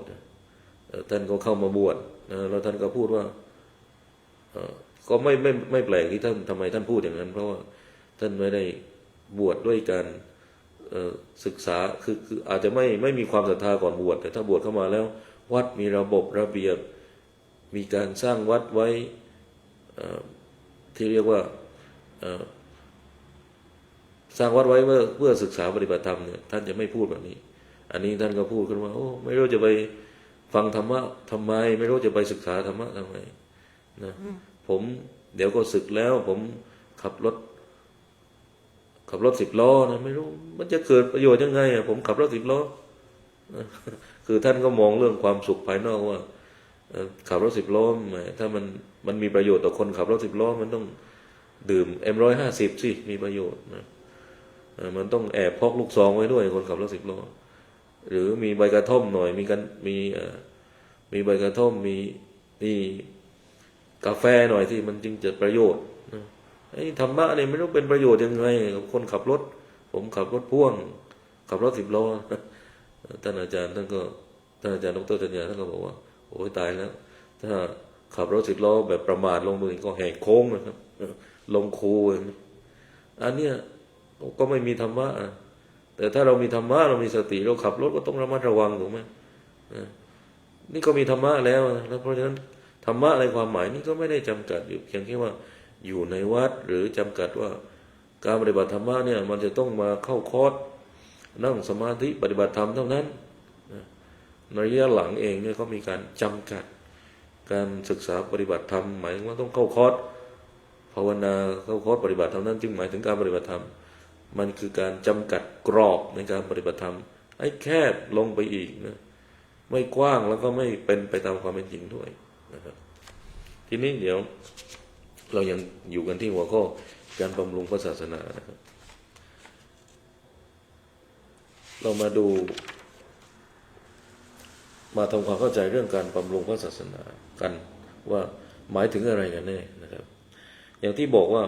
ท่านก็เข้ามาบวชนะแล้วท่านก็พูดว่าก็ไม่แปลกที่ท่านทำไมท่านพูดอย่างนั้นเพราะว่าท่านไม่ได้บวชดด้วยการศึกษาคืออาจจะไม่มีความศรัทธาก่อนบวชแต่ถ้าบวชเข้ามาแล้ววัดมีระบบระเบียบมีการสร้างวัดไว้ที่เรียกว่าสร้างวัดไว้เพื่อศึกษาปฏิบัติธรรมเนี่ยท่านจะไม่พูดแบบนี้อันนี้ท่านก็พูดขึ้นว่าโอ้ไม่รู้จะไปฟังธรรมะทำไมไม่รู้จะไปศึกษาธรรมะทำไมนะผมเดี๋ยวก็ศึกแล้วผมขับรถสิบล้อนะไม่รู้มันจะเกิดประโยชน์ยังไงอ่ะผมขับรถสิบล้อคือท่านก็มองเรื่องความสุขภายนอกว่าขับรถสิบล้อถ้ามันมีประโยชน์ต่อคนขับรถสิบล้อมันต้องดื่มM150สิมีประโยชน์นะมันต้องแอบพกลูกซองไว้ด้วยคนขับรถสิบล้อหรือมีใบกระท่อมหน่อยมีใบกระท่อมมีกาแฟหน่อยที่มันจึงจะประโยชน์ไอ้ธรรมะเนี่ยไม่รู้เป็นประโยชน์ยังไงกับคนขับรถผมขับรถพ่วงขับรถสิบล้อท่านอาจารย์ดร.จัญญาท่านก็บอกว่าโอ้ยตายแล้วถ้าขับรถสิบล้อแบบประมาทลงมือก็แหกโค้งนะครับลงคูอันเนี้ยก็ไม่มีธรรมะแต่ถ้าเรามีธรรมะเรามีสติเราขับรถก็ต้องระมัดระวังถูกไหมนี่ก็มีธรรมะแล้วแล้วเพราะฉะนั้นธรรมะในความหมายนี้ก็ไม่ได้จำกัดอยู่เพียงแค่ว่าอยู่ในวัดหรือจำกัดว่าการปฏิบัติธรรมะเนี่ยมันจะต้องมาเข้าคอร์สนั่งสมาธิปฏิบัติธรรมเท่านั้นในระยะหลังเองเนี่ยเขามีการจำกัดการศึกษาปฏิบัติธรรมหมายถึงว่าต้องเข้าคอร์สภาวนาเข้าคอร์สปฏิบัติธรรมนั้นจึงหมายถึงการปฏิบัติธรรมมันคือการจำกัดกรอบในการปฏิบัติธรรมให้แคบลงไปอีกนะไม่กว้างแล้วก็ไม่เป็นไปตามความเป็นจริงด้วยนะครับทีนี้เดี๋ยวเรายังอยู่กันที่หัวข้อการบำรุงพระศาสนานะครับเรามาทำความเข้าใจเรื่องการบำรุงพระศาสนากันว่าหมายถึงอะไรกันแน่นะครับอย่างที่บอกว่า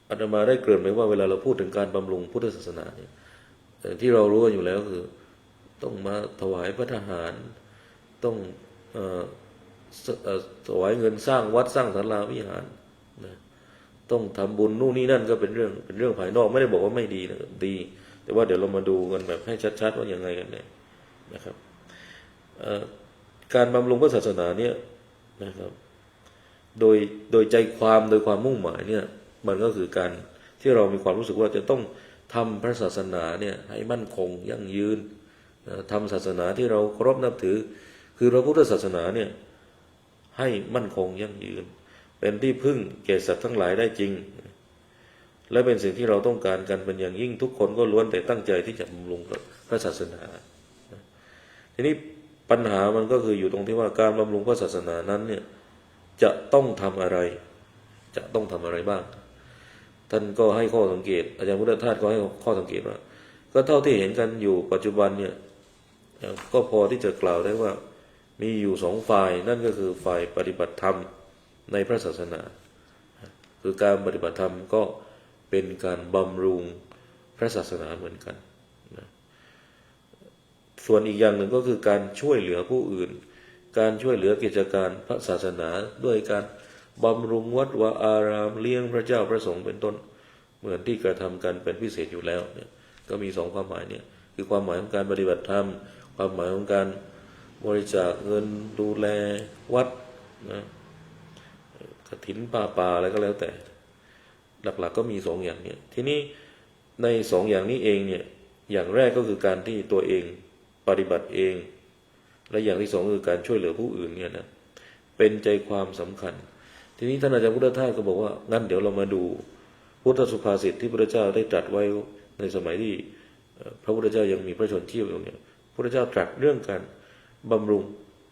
อาตมาได้เกริ่นไปว่าเวลาเราพูดถึงการบำรุงพุทธศาสนาเนี่ยที่เรารู้กันอยู่แล้วคือต้องมาถวายพระทหารต้องถวายเงินสร้างวัดสร้างศาลาวิหารนะต้องทำบุญนู่นนี่นั่นก็เป็นเรื่องภายนอกไม่ได้บอกว่าไม่ดีนะดีแต่ว่าเดี๋ยวเรามาดูกันแบบให้ชัดๆว่ายังไงกันแน่นะครับการบำรุงพระศาสนาเนี่ยนะครับโดยใจความโดยความมุ่งหมายเนี่ยมันก็คือการที่เรามีความรู้สึกว่าจะต้อง ทำพระศาสนาเนี่ยให้มั่นคงยั่งยืนทำศาสนาที่เราเคารพนับถือคือพระพุทธศาสนาเนี่ยให้มั่นคงยั่งยืนเป็นที่พึ่งแก่สัตว์ทั้งหลายได้จริงและเป็นสิ่งที่เราต้องการกันเป็นอย่างยิ่งทุกคนก็ล้วนแต่ตั้งใจที่จะบำรุงพระศาสนาทีนี้ปัญหามันก็คืออยู่ตรงที่ว่าการบำรุงพระศาสนานั้นเนี่ยจะต้องทำอะไรจะต้องทำอะไรบ้างท่านก็ให้ข้อสังเกตอาจารย์พุทธทาสก็ให้ข้อสังเกตว่าก็เท่าที่เห็นกันอยู่ปัจจุบันเนี่ยก็พอที่จะกล่าวได้ว่ามีอยู่สองฝ่ายนั่นก็คือฝ่ายปฏิบัติธรรมในพระศาสนาคือการปฏิบัติธรรมก็เป็นการบำรุงพระศาสนาเหมือนกันนะส่วนอีกอย่างหนึ่งก็คือการช่วยเหลือผู้อื่นการช่วยเหลือกิจการพระศาสนาด้วยการบำรุงวัดวาอารามเลี้ยงพระเจ้าพระสงฆ์เป็นต้นเหมือนที่กระทำกันเป็นพิเศษอยู่แล้วเนี่ยก็มีสองความหมายเนี่ยคือความหมายของการปฏิบัติธรรมความหมายของการบริจาคเงินดูแลวัดนะกฐินป่าอะไรก็แล้วแต่หลักๆก็มีสองอย่างเนี่ยทีนี้ในสองอย่างนี้เองเนี่ยอย่างแรกก็คือการที่ตัวเองปฏิบัติเองและอย่างที่สองคือการช่วยเหลือผู้อื่นเนี่ยนะเป็นใจความสำคัญทีนี้ท่านอาจารย์พุทธทาสก็บอกว่างั้นเดี๋ยวเรามาดูพุทธสุภาษิตที่พระเจ้าได้ตรัสไว้ในสมัยที่พระพุทธเจ้ายังมีพระชนชีพอยู่เนี่ยพระเจ้าตรัสเรื่องการบำรุง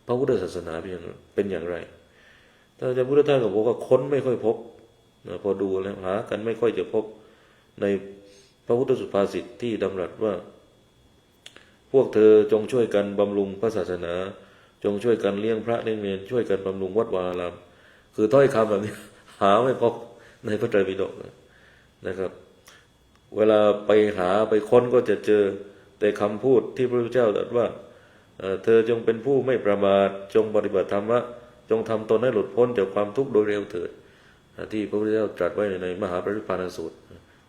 พระพุทธศาสนาเป็นอย่างไรท่านอาจารย์พุทธทาสก็บอกว่าค้นไม่ค่อยพบพอดูแล้วหากันไม่ค่อยจะพบในพระพุทธสุภาษิตที่ดำรัสว่าพวกเธอจงช่วยกันบำรุงพระศาสนาจงช่วยกันเลี้ยงพระเลี้ยงเนรช่วยกันบำรุงวัดวาอารามคือถ้อยคำแบบนี้หาไม่พบในพระไตรปิฎกนะครับ เวลาไปหาไปค้นก็จะเจอแต่คำพูดที่พระพุทธเจ้าตรัสว่าเธอจงเป็นผู้ไม่ประมาทจงปฏิบัติธรรมะจงทำตนให้หลุดพ้นจากความทุกข์โดยเร็วเถิดที่พระพุทธเจ้าตรัสไว้ในมหาปรินิพพานสูตร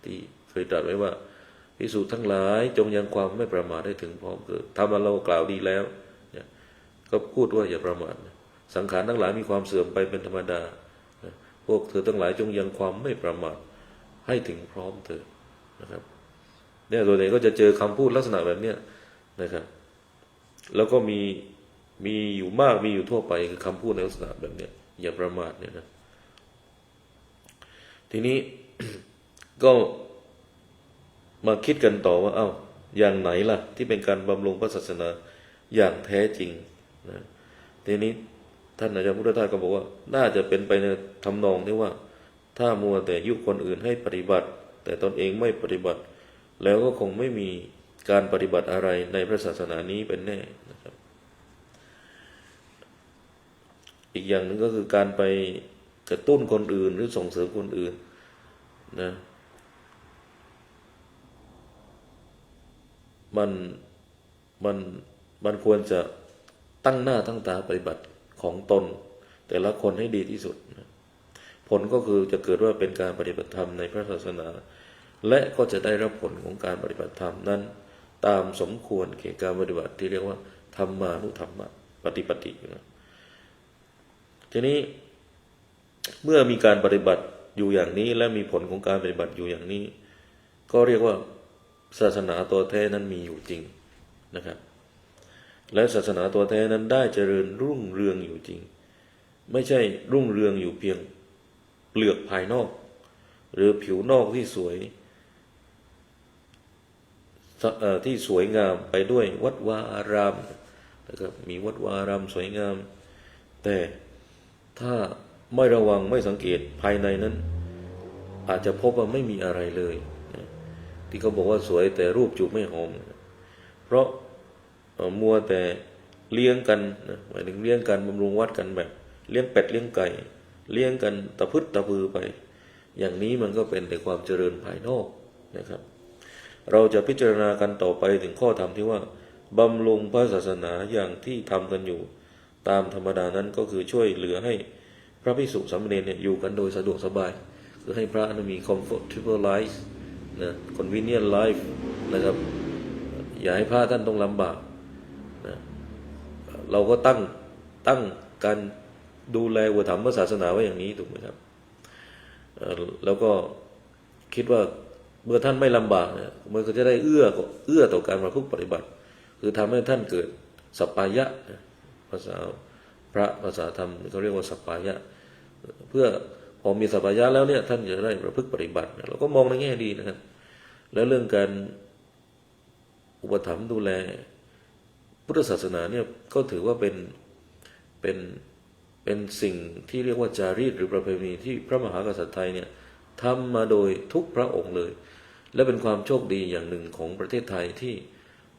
ที่เคยตรัสไว้ว่าภิกษุทั้งหลายจงยังความไม่ประมาทให้ถึงพร้อมคือทำมาเรากล่าวดีแล้วเนี่ยก็พูดว่าอย่าประมาทสังขารทั้งหลายมีความเสื่อมไปเป็นธรรมดาพวกเธอทั้งหลายจงยังความไม่ประมาทให้ถึงพร้อมเถิดนะครับเนี่ยตัวเองก็จะเจอคำพูดลักษณะแบบเนี้ยนะครับแล้วก็มีอยู่มากมีอยู่ทั่วไปคือคำพูดในลักษณะแบบเนี้ยอย่าประมาทเนี่ยนะทีนี้ ก็มาคิดกันต่อว่าอย่างไหนล่ะที่เป็นการบำรุงพระศาสนาอย่างแท้จริงนะทีนี้ท่านอาจารย์พุทธทาสก็บอกว่าน่าจะเป็นไปในทำนองที่ว่าถ้ามัวแต่ยุคนอื่นให้ปฏิบัติแต่ตนเองไม่ปฏิบัติแล้วก็คงไม่มีการปฏิบัติอะไรในพระศาสนานี้เป็นแน่นะครับอีกอย่างหนึ่งก็คือการไปกระตุ้นคนอื่นหรือส่งเสริมคนอื่นนะมันควรจะตั้งหน้าตั้งตาปฏิบัติของตนแต่ละคนให้ดีที่สุดนะผลก็คือจะเกิดว่าเป็นการปฏิบัติธรรมในพระศาสนาและก็จะได้รับผลของการปฏิบัติธรรมนั้นตามสมควรแก่การปฏิบัติที่เรียกว่าธรรมานุธรรมะปฏิปตินะทีนี้เมื่อมีการปฏิบัติอยู่อย่างนี้และมีผลของการปฏิบัติอยู่อย่างนี้ก็เรียกว่าศาสนาตัวแท้นั้นมีอยู่จริงนะครับและศาสนาตัวแท้นั้นได้เจริญรุ่งเรืองอยู่จริงไม่ใช่รุ่งเรืองอยู่เพียงเปลือกภายนอกหรือผิวนอกที่สวยงามไปด้วยวัดวาอารามนะครับมีวัดวาอารามสวยงามแต่ถ้าไม่ระวังไม่สังเกตภายในนั้นอาจจะพบว่าไม่มีอะไรเลยที่เขาบอกว่าสวยแต่รูปจูบไม่หอมเพราะมัวแต่เลี้ยงกันหมายถึงเลี้ยงกันบำรุงวัดกันแบบเลี้ยงเป็ดเลี้ยงไก่เลี้ยงกันตะพึดตะพือไปอย่างนี้มันก็เป็นแต่ความเจริญภายนอกนะครับเราจะพิจารณากันต่อไปถึงข้อธรรมที่ว่าบำรุงพระศาสนาอย่างที่ทำกันอยู่ตามธรรมดานั้นก็คือช่วยเหลือให้พระภิกษุสามเณรเนี่ยอยู่กันโดยสะดวกสบายคือให้พระนั้นมี comfortable life นะ convenient life นะครับอย่าให้พระท่านต้องลำบากนะเราก็ตั้งการดูแลอุปถัมภ์พระศาสนาไว้อย่างนี้ถูกไหมครับแล้วก็คิดว่า เมื่อท่านไม่ลำบากเนี่ยมันก็จะได้เอื้อต่อการประพฤติปฏิบัติคือทำให้ท่านเกิดสัปปายะภาษาพระภาษาธรรมเขาเรียกว่าสัปปายะเพื่อพอมีสัปปายะแล้วเนี่ยท่านจะได้ประพฤติปฏิบัติเราก็มองในแง่ดีนะครับแล้วเรื่องการอุปถัมภ์ดูแลพุทธศาสนาเนี่ยก็ถือว่าเป็นเป็นสิ่งที่เรียกว่าจารีตหรือประเพณีที่พระมหากษัตริย์ไทยเนี่ยทำมาโดยทุกพระองค์เลยและเป็นความโชคดีอย่างหนึ่งของประเทศไทยที่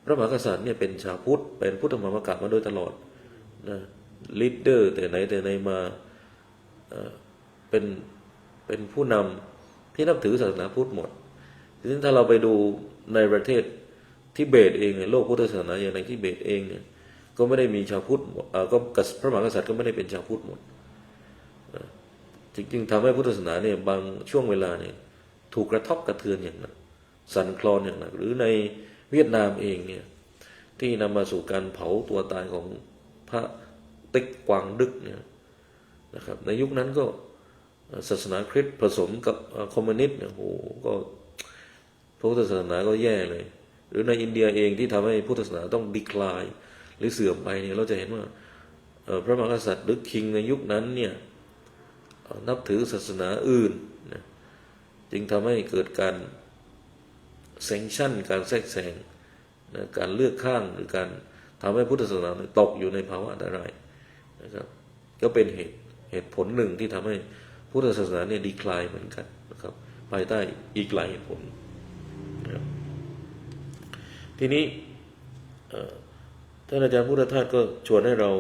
พระมหากษัตริย์เนี่ยเป็นชาวพุทธเป็นพุทธมามกะมาโดยตลอดนะลีดเดอร์แต่ไหนมาเป็นเป็นผู้นำที่นับถือศาสนาพุทธหมดทีนี้ถ้าเราไปดูในประเทศทิเบตเองโลกพุทธศาสนาอย่างในทิเบตเองเนี่ยก็ไม่ได้มีชาวพุทธก็พระมหากษัตริย์ก็ไม่ได้เป็นชาวพุทธหมดจริงๆทำให้พุทธศาสนาเนี่ยบางช่วงเวลาเนี่ยถูกกระทบกระเทือนอย่างหนักสั่นคลอนอย่างหนักหรือในเวียดนามเองเนี่ยที่นำมาสู่การเผาตัวตายของพระติ๊กกวางดึกเนี่ยนะครับในยุคนั้นก็ศาสนาคริสต์ผสมกับคอมมิวนิสต์เนี่ยโอ้โหก็พุทธศาสนาก็แย่เลยหรือในอินเดียเองที่ทำให้พุทธศาสนาต้องดีคลายหรือเสื่อมไปเนี่ยเราจะเห็นว่าพระมหากษัตริย์หรือคิงในยุคนั้นเนี่ยนับถือศาสนาอื่นนะจึงทำให้เกิดการแซงชั่นการแทรกแซงนะการเลือกข้างหรือการทำให้พุทธศาสนาตกอยู่ในภาวะอันตรายนะครับก็เป็นเหตุผลหนึ่งที่ทำให้พุทธศาสนาเนี่ยดีคลายเหมือนกันนะครับภายใต้อีกหลายเหตุผลนะครับทีนี้ท่านอาจารย์พุทธทาสก็ชวนให้เรา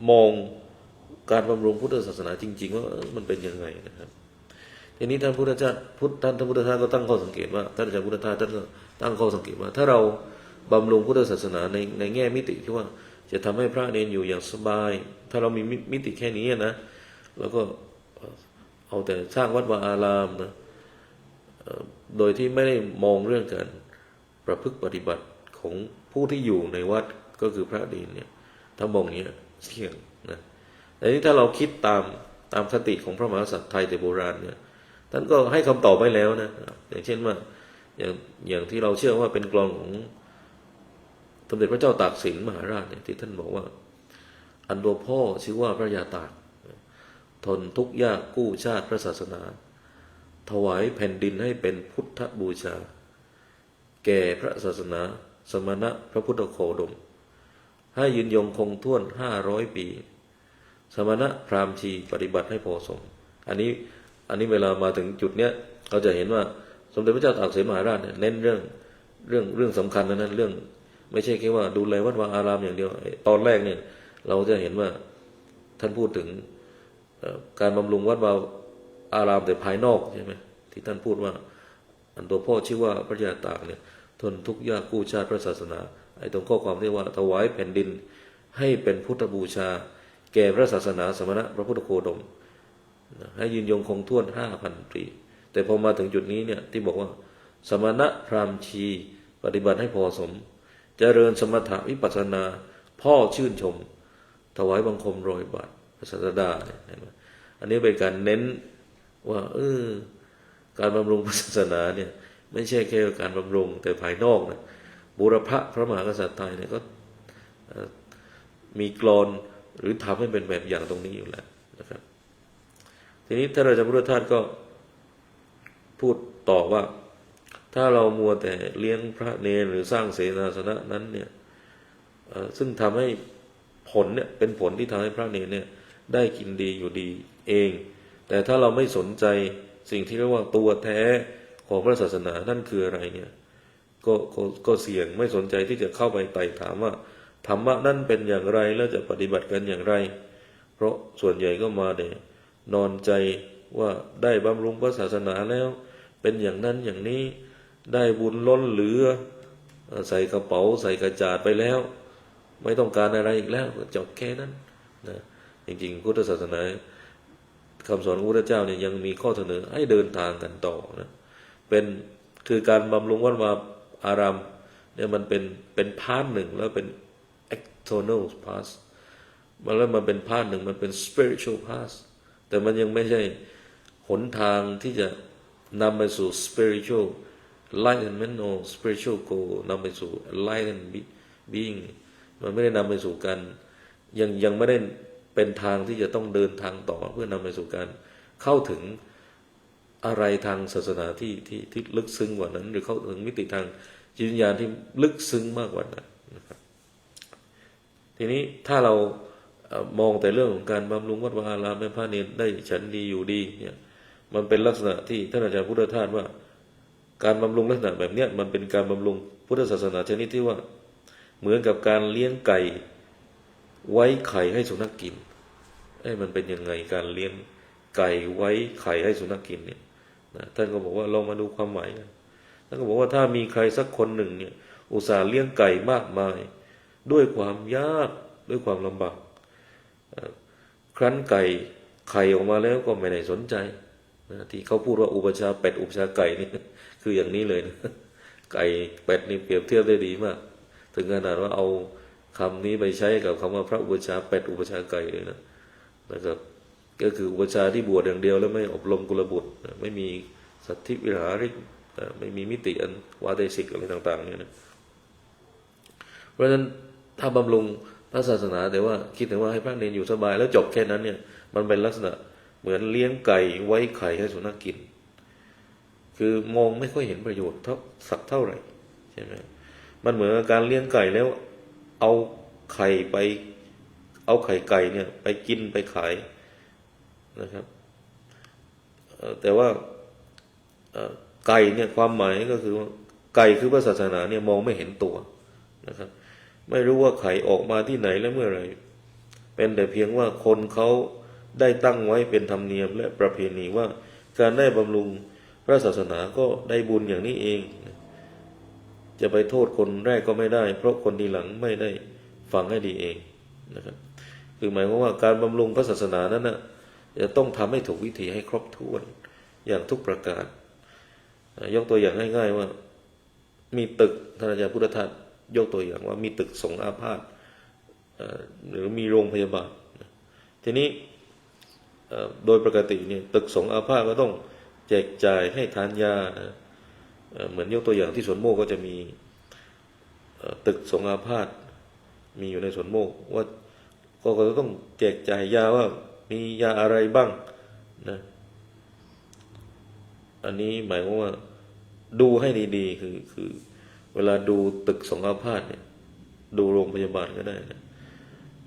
มองการบำรุงพุทธศาสนาจริงๆว่ามันเป็นยังไงนะครับทีนี้ท่านพุทธทาสท่านพุทธทาสก็ตั้งข้อสังเกตว่าท่านอาจารย์พุทธทาสท่านก็ตั้งข้อสังเกตว่าถ้าเราบำรุงพุทธศาสนาในแง่มิติที่ว่าจะทำให้พระเนรอยู่อย่างสบายถ้าเรามีมิติแค่นี้นะแล้วก็เอาแต่สร้างวัดวาอารามนะโดยที่ไม่ได้มองเรื่องการประพฤติปฏิบัติของผู้ที่อยู่ในวัดก็คือพระเนรเนี่ยถ้ามองอย่างนี้เสี่ยงนะแต่นี้ถ้าเราคิดตามคติของพระมหากษัตริย์ไทยแต่โบราณเนี่ยท่านก็ให้คำตอบไว้แล้วนะอย่างเช่นว่าอย่างที่เราเชื่อว่าเป็นกลอนของสมเด็จพระเจ้าตากสินมหาราชเนี่ยที่ท่านบอกว่าอันตัวพ่อชื่อว่าพระยาตากทนทุกข์ยากกู้ชาติพระศาสนาถวายแผ่นดินให้เป็นพุทธบูชาแก่พระศาสนาสมณะพระพุทธโคดมให้ยืนยงคงท่วน500 ปีสมณะพราหมณ์ชีปฏิบัติให้พอสมอันนี้เวลามาถึงจุดเนี้ยเราจะเห็นว่าสมเด็จพระเจ้าตากสินมหาราชเนี่ยเน้นเรื่องสำคัญนั้นเรื่องไม่ใช่แค่ว่าดูแลวัดวาอารามอย่างเดียวตอนแรกเนี่ยเราจะเห็นว่าท่านพูดถึงการบำรุงวัดวาอารามแต่ภายนอกใช่ไหมที่ท่านพูดว่าอันตัวพ่อชื่อว่าพระยาตากเนี่ยทนทุกข์ยากกู้ชาติพระศาสนาไอ้ตรงข้อความที่ว่าถวายแผ่นดินให้เป็นพุทธบูชาแก่พระศาสนาสมณะพระพุทธโคดมให้ยืนยงคงท่วน5,000 ปีแต่พอมาถึงจุดนี้เนี่ยที่บอกว่าสมณะพราหมณ์ชีปฏิบัติให้พอสมเจริญสมถะวิปัสสนาพ่อชื่นชมถวายบังคมรอยบาทพระศาสดาเนี่ยอันนี้เป็นการเน้นว่าการบำรุงศาสนาเนี่ยไม่ใช่แค่การบำรุงแต่ภายนอกนะบูรพพระมหากษัตริย์ไทยเนี่ยก็มีกลอนหรือทำให้เป็นแบบอย่างตรงนี้อยู่แล้วนะครับทีนี้ท่านอาจารย์พุทธทาสก็พูดต่อว่าถ้าเรามัวแต่เลี้ยงพระเนรหรือสร้างเสนาสนะนั้นเนี่ยซึ่งทำให้ผลเนี่ยเป็นผลที่ทำให้พระเนรเนี่ยได้กินดีอยู่ดีเองแต่ถ้าเราไม่สนใจสิ่งที่เรียกว่าตัวแท้ของพระศาสนานั่นคืออะไรเนี่ยก็เสี่ยงไม่สนใจที่จะเข้าไปไต่ถามว่าธรรมะนั่นเป็นอย่างไรแล้วจะปฏิบัติกันอย่างไรเพราะส่วนใหญ่ก็มาแต่นอนใจว่าได้บำรุงพระศาสนาแล้วเป็นอย่างนั้นอย่างนี้ได้บุญล้นเหลือใส่กระเป๋าใส่กระจาดไปแล้วไม่ต้องการอะไรอีกแล้วจบแค่นั้นนะจริงๆพุทธศาสนาคำสอนของพระพุทธเจ้าเนี่ยยังมีข้อเสนอให้เดินทางกันต่อนะคือการบำรุงวัดวาอารามเนี่ยมันเป็นพาร์ทหนึ่งแล้วเป็น external path แล้วมันเป็นพาร์ทหนึ่งมันเป็น spiritual path แต่มันยังไม่ใช่หนทางที่จะ นำไปสู่ spiritual enlightenment or spiritual goal นำไปสู่ enlightened being มันไม่ได้นำไปสู่การยังไม่ได้เป็นทางที่จะต้องเดินทางต่อเพื่อนำไปสู่การเข้าถึงอะไรทางศาสนาที่ลึกซึ้งกว่านั้นหรือเข้าถึงมิติทางจิตวิญญาณที่ลึกซึ้งมากกว่านั้นนะครับทีนี้ถ้าเรามองแต่เรื่องของการบำรุงวัดวาอารามให้พระเนรได้ฉันดีอยู่ดีเนี่ยมันเป็นลักษณะที่ท่านอาจารย์พุทธทาสว่าการบำรุงลักษณะแบบเนี้ยมันเป็นการบำรุงพุทธศาสนาชนิดที่ว่าเหมือนกับการเลี้ยงไก่ไว้ไข่ให้สุนัขกินมันเป็นยังไงการเลี้ยงไก่ไว้ไข่ให้สุนัขกินเนี่ยนะท่านก็บอกว่าลองมาดูความหมายกันท่านก็บอกว่าถ้ามีใครสักคนหนึ่งเนี่ยอุตส่าห์เลี้ยงไก่มากมายด้วยความยากด้วยความลำบากครั้นไก่ไข่ออกมาแล้วก็ไม่ได้สนใจนะที่เขาพูดว่าอุปชาเป็ดอุปชาไก่นี่คืออย่างนี้เลยนะไก่เป็ดนี่เปรียบเทียบได้ดีมากถึงขนาดว่าเอาคำนี้ไปใช้กับคำว่าพระอุปชาเป็ดอุปชาไก่เลยนะครับก็คืออุปชาที่บวชอย่างเดียวแล้วไม่อบรมกุลบุตรไม่มีสัทธิวิหาริกไม่มีมิติอันวาเดสิกอะไรต่างๆเนี่ยนะเพราะฉะนั้นถ้าบำรุงพระศาสนาแต่ว่าคิดถึงว่าให้พระเนรอยู่สบายแล้วจบแค่นั้นเนี่ยมันเป็นลักษณะเหมือนเลี้ยงไก่ไว้ไข่ให้สุนัขกินคือมองไม่ค่อยเห็นประโยชน์สักเท่าไหร่ใช่ไหมมันเหมือนการเลี้ยงไก่แล้วเอาไข่ไก่เนี่ยไปกินไปขายนะครับแต่ว่าไก่เนี่ยความหมายก็คือว่าไก่คือพระศาสนาเนี่ยมองไม่เห็นตัวนะครับไม่รู้ว่าไข่ออกมาที่ไหนและเมื่อไหร่เป็นแต่เพียงว่าคนเขาได้ตั้งไว้เป็นธรรมเนียมและประเพณีว่าการได้บำรุงพระศาสนาก็ได้บุญอย่างนี้เองจะไปโทษคนแรกก็ไม่ได้เพราะคนทีหลังไม่ได้ฟังให้ดีเองนะครับคือหมายความว่าการบำรุงพระศาสนานั้นนะจะต้องทำให้ถูกวิธีให้ครบถ้วนอย่างทุกประการยกตัวอย่างง่ายๆว่ามีตึกท่านอาจารย์พุทธทาสยกตัวอย่างว่ามีตึกสงฆ์อาพาธหรือมีโรงพยาบาลทีนี้โดยปกติเนี่ยตึกสงฆ์อาพาธก็ต้องแจกจ่ายให้ทานยาเหมือนยกตัวอย่างที่สวนโมกก็จะมีตึกสงฆ์อาพาธมีอยู่ในสวนโมกว่าก็ต้องแจกจ่ายยาว่ามียาอะไรบ้างนะอันนี้หมายความว่าดูให้ดีๆคือเวลาดูตึกสงฆ์อาพาธเนี่ยดูโรงพยาบาลก็ได้นะ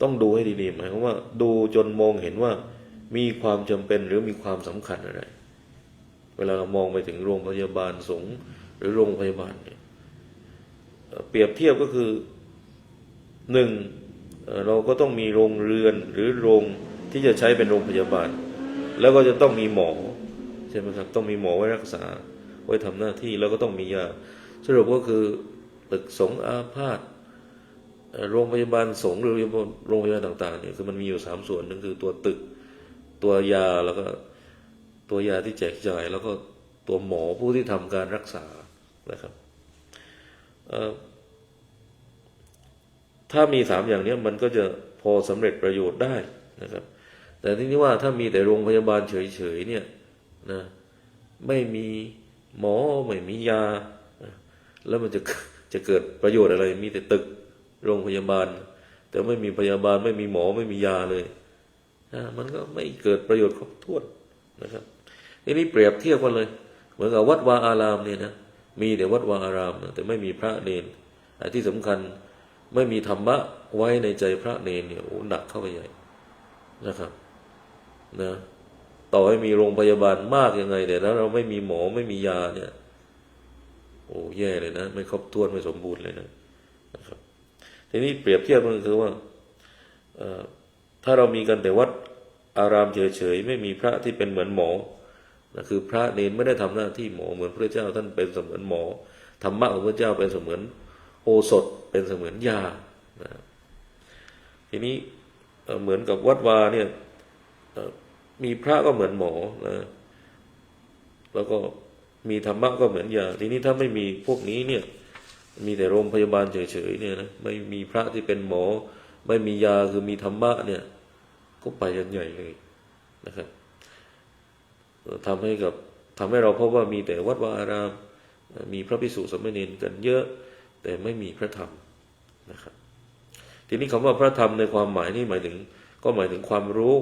ต้องดูให้ดีๆหมายความว่าดูจนมองเห็นว่ามีความจำเป็นหรือมีความสำคัญอะไรเวลาเรามองไปถึงโรงพยาบาลสงฆ์หรือโรงพยาบาลเนี่ยเปรียบเทียบก็คือหนึ่งเราก็ต้องมีโรงเรือนหรือโรงที่จะใช้เป็นโรงพยาบาลแล้วก็จะต้องมีหมอใช่ไหมครับต้องมีหมอไว้รักษาไว้ทำหน้าที่แล้วก็ต้องมียาสรุปก็คือตึกสงฆ์อาพาธโรงพยาบาลสงฆ์หรือโรงพยาบาลต่างๆเนี่ยคือมันมีอยู่3ส่วนนึงคือตัวตึกตัวยาแล้วก็ตัวยาที่แจกจ่ายแล้วก็ตัวหมอผู้ที่ทำการรักษานะครับถ้ามี3อย่างนี้มันก็จะพอสำเร็จประโยชน์ได้นะครับแต่ทีนี้ว่าถ้ามีแต่โรงพยาบาลเฉยๆเนี่ยนะไม่มีหมอไม่มียาแล้วมันจะเกิดประโยชน์อะไรมีแต่ตึกโรงพยาบาลแต่ไม่มีพยาบาลไม่มีหมอไม่มียาเลยมันก็ไม่เกิดประโยชน์ครบถ้วนนะครับทีนี้เปรียบเทียบกันเลยเหมือนกับวัดวาอารามเนี่ยนะมีแต่วัดวาอารามแต่ไม่มีพระเนรที่สำคัญไม่มีธรรมะไว้ในใจพระเนรเนี่ยโอ้หนักเข้าไปใหญ่นะครับนะต่อให้มีโรงพยาบาลมากยังไงแต่ถ้าเราไม่มีหมอไม่มียาเนี่ยโอ้แย่เลยนะไม่ครบถ้วนไม่สมบูรณ์เลยนะครับทีนี้เปรียบเทียบมันคือว่าถ้าเรามีกันแต่วัดอารามเฉยๆไม่มีพระที่เป็นเหมือนหมอนะคือพระเนรไม่ได้ทำหน้าที่หมอเหมือนพระเจ้าท่านเป็นเสมือนหมอธรรมะของพระเจ้าเป็นเสมือนโอสถเป็นเสมือนยานะทีนี้เหมือนกับวัดวาเนี่ยมีพระก็เหมือนหมอนะแล้วก็มีธรรมะก็เหมือนยาทีนี้ถ้าไม่มีพวกนี้เนี่ยมีแต่โรงพยาบาลเฉยๆเนี่ยนะไม่มีพระที่เป็นหมอไม่มียาคือมีธรรมะเนี่ยก็ไปกันใหญ่เลยนะครับทำให้กับ ทำให้เราพบว่ามีแต่วัดวาอารามมีพระภิกษุสามเณรกันเยอะแต่ไม่มีพระธรรมนะครับทีนี้คำว่าพระธรรมในความหมายนี่หมายถึงความรู้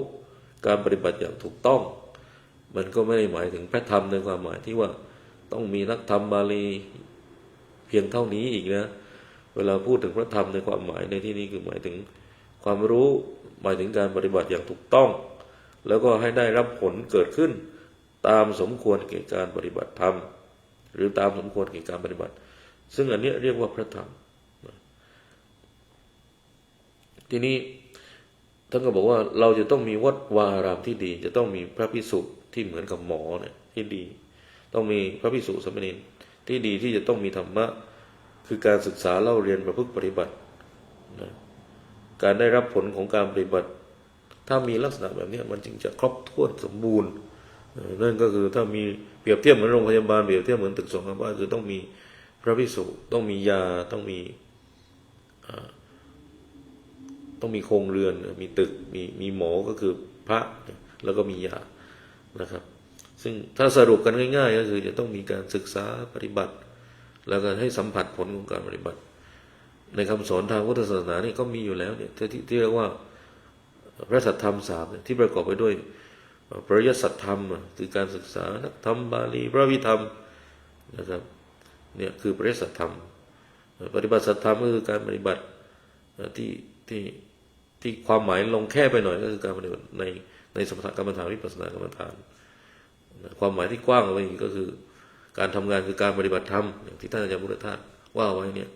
การปฏิบัติอย่างถูกต้องมันก็ไม่ได้หมายถึงพระธรรมในความหมายที่ว่าต้องมีนักธรรมบาลีเพียงเท่านี้อีกนะเวลาพูดถึงพระธรรมในความหมายในที่นี้คือหมายถึงความรู้หมายถึงการปฏิบัติอย่างถูกต้องแล้วก็ให้ได้รับผลเกิดขึ้นตามสมควรแก่การปฏิบัติธรรมหรือตามสมควรแก่การปฏิบัติซึ่งอันนี้เรียกว่าพระธรรมทีนี้ท่านก็บอกว่าเราจะต้องมีวัดวาอารามที่ดีจะต้องมีพระภิกษุที่เหมือนกับหมอเนี่ยที่ดีต้องมีพระภิกษุสามเณรที่ดีที่จะต้องมีธรรมะคือการศึกษาเล่าเรียนประพฤติปฏิบัตินะการได้รับผลของการปฏิบัติถ้ามีลักษณะแบบนี้มันจึงจะครบถ้วนสมบูรณ์นั่นก็คือถ้ามีเปรียบเทียบเหมือนโรงพยาบาลเปรียบเทียบเหมือนตึกสองอาคารคือต้องมีพระภิกษุต้องมียาต้องมีโครงเรือนมีตึกมีหมอก็คือพระแล้วก็มียานะครับซึ่งถ้าสรุปกันง่ายๆก็คือจะต้องมีการศึกษาปฏิบัติแล้วก็ให้สัมผัสผลของการปฏิบัติในคำสอนทางพุทธศาสนานี่ก็มีอยู่แล้วเนี่ยที่เรียกว่าพระสัทธรรม3ที่ประกอบไปด้วยปริยัติสัทธรรมคือการศึกษานักธรรมบาลีพระวิธรรมนะครับเนี่ยคือปริยัติสัทธรรมปฏิบัติสัทธรรมก็คือการปฏิบัติที่ความหมายลงแค่ไปหน่อยก็คือการปฏิบัติในสมถกรรมฐานวิปัสสนากรรมฐานความหมายที่กว้างออกไปอีกก็คือการทำงานคือการปฏิบัติธรรมอย่างที่ท่านอาจารย์พุทธทาสว่าไว้เนี่ย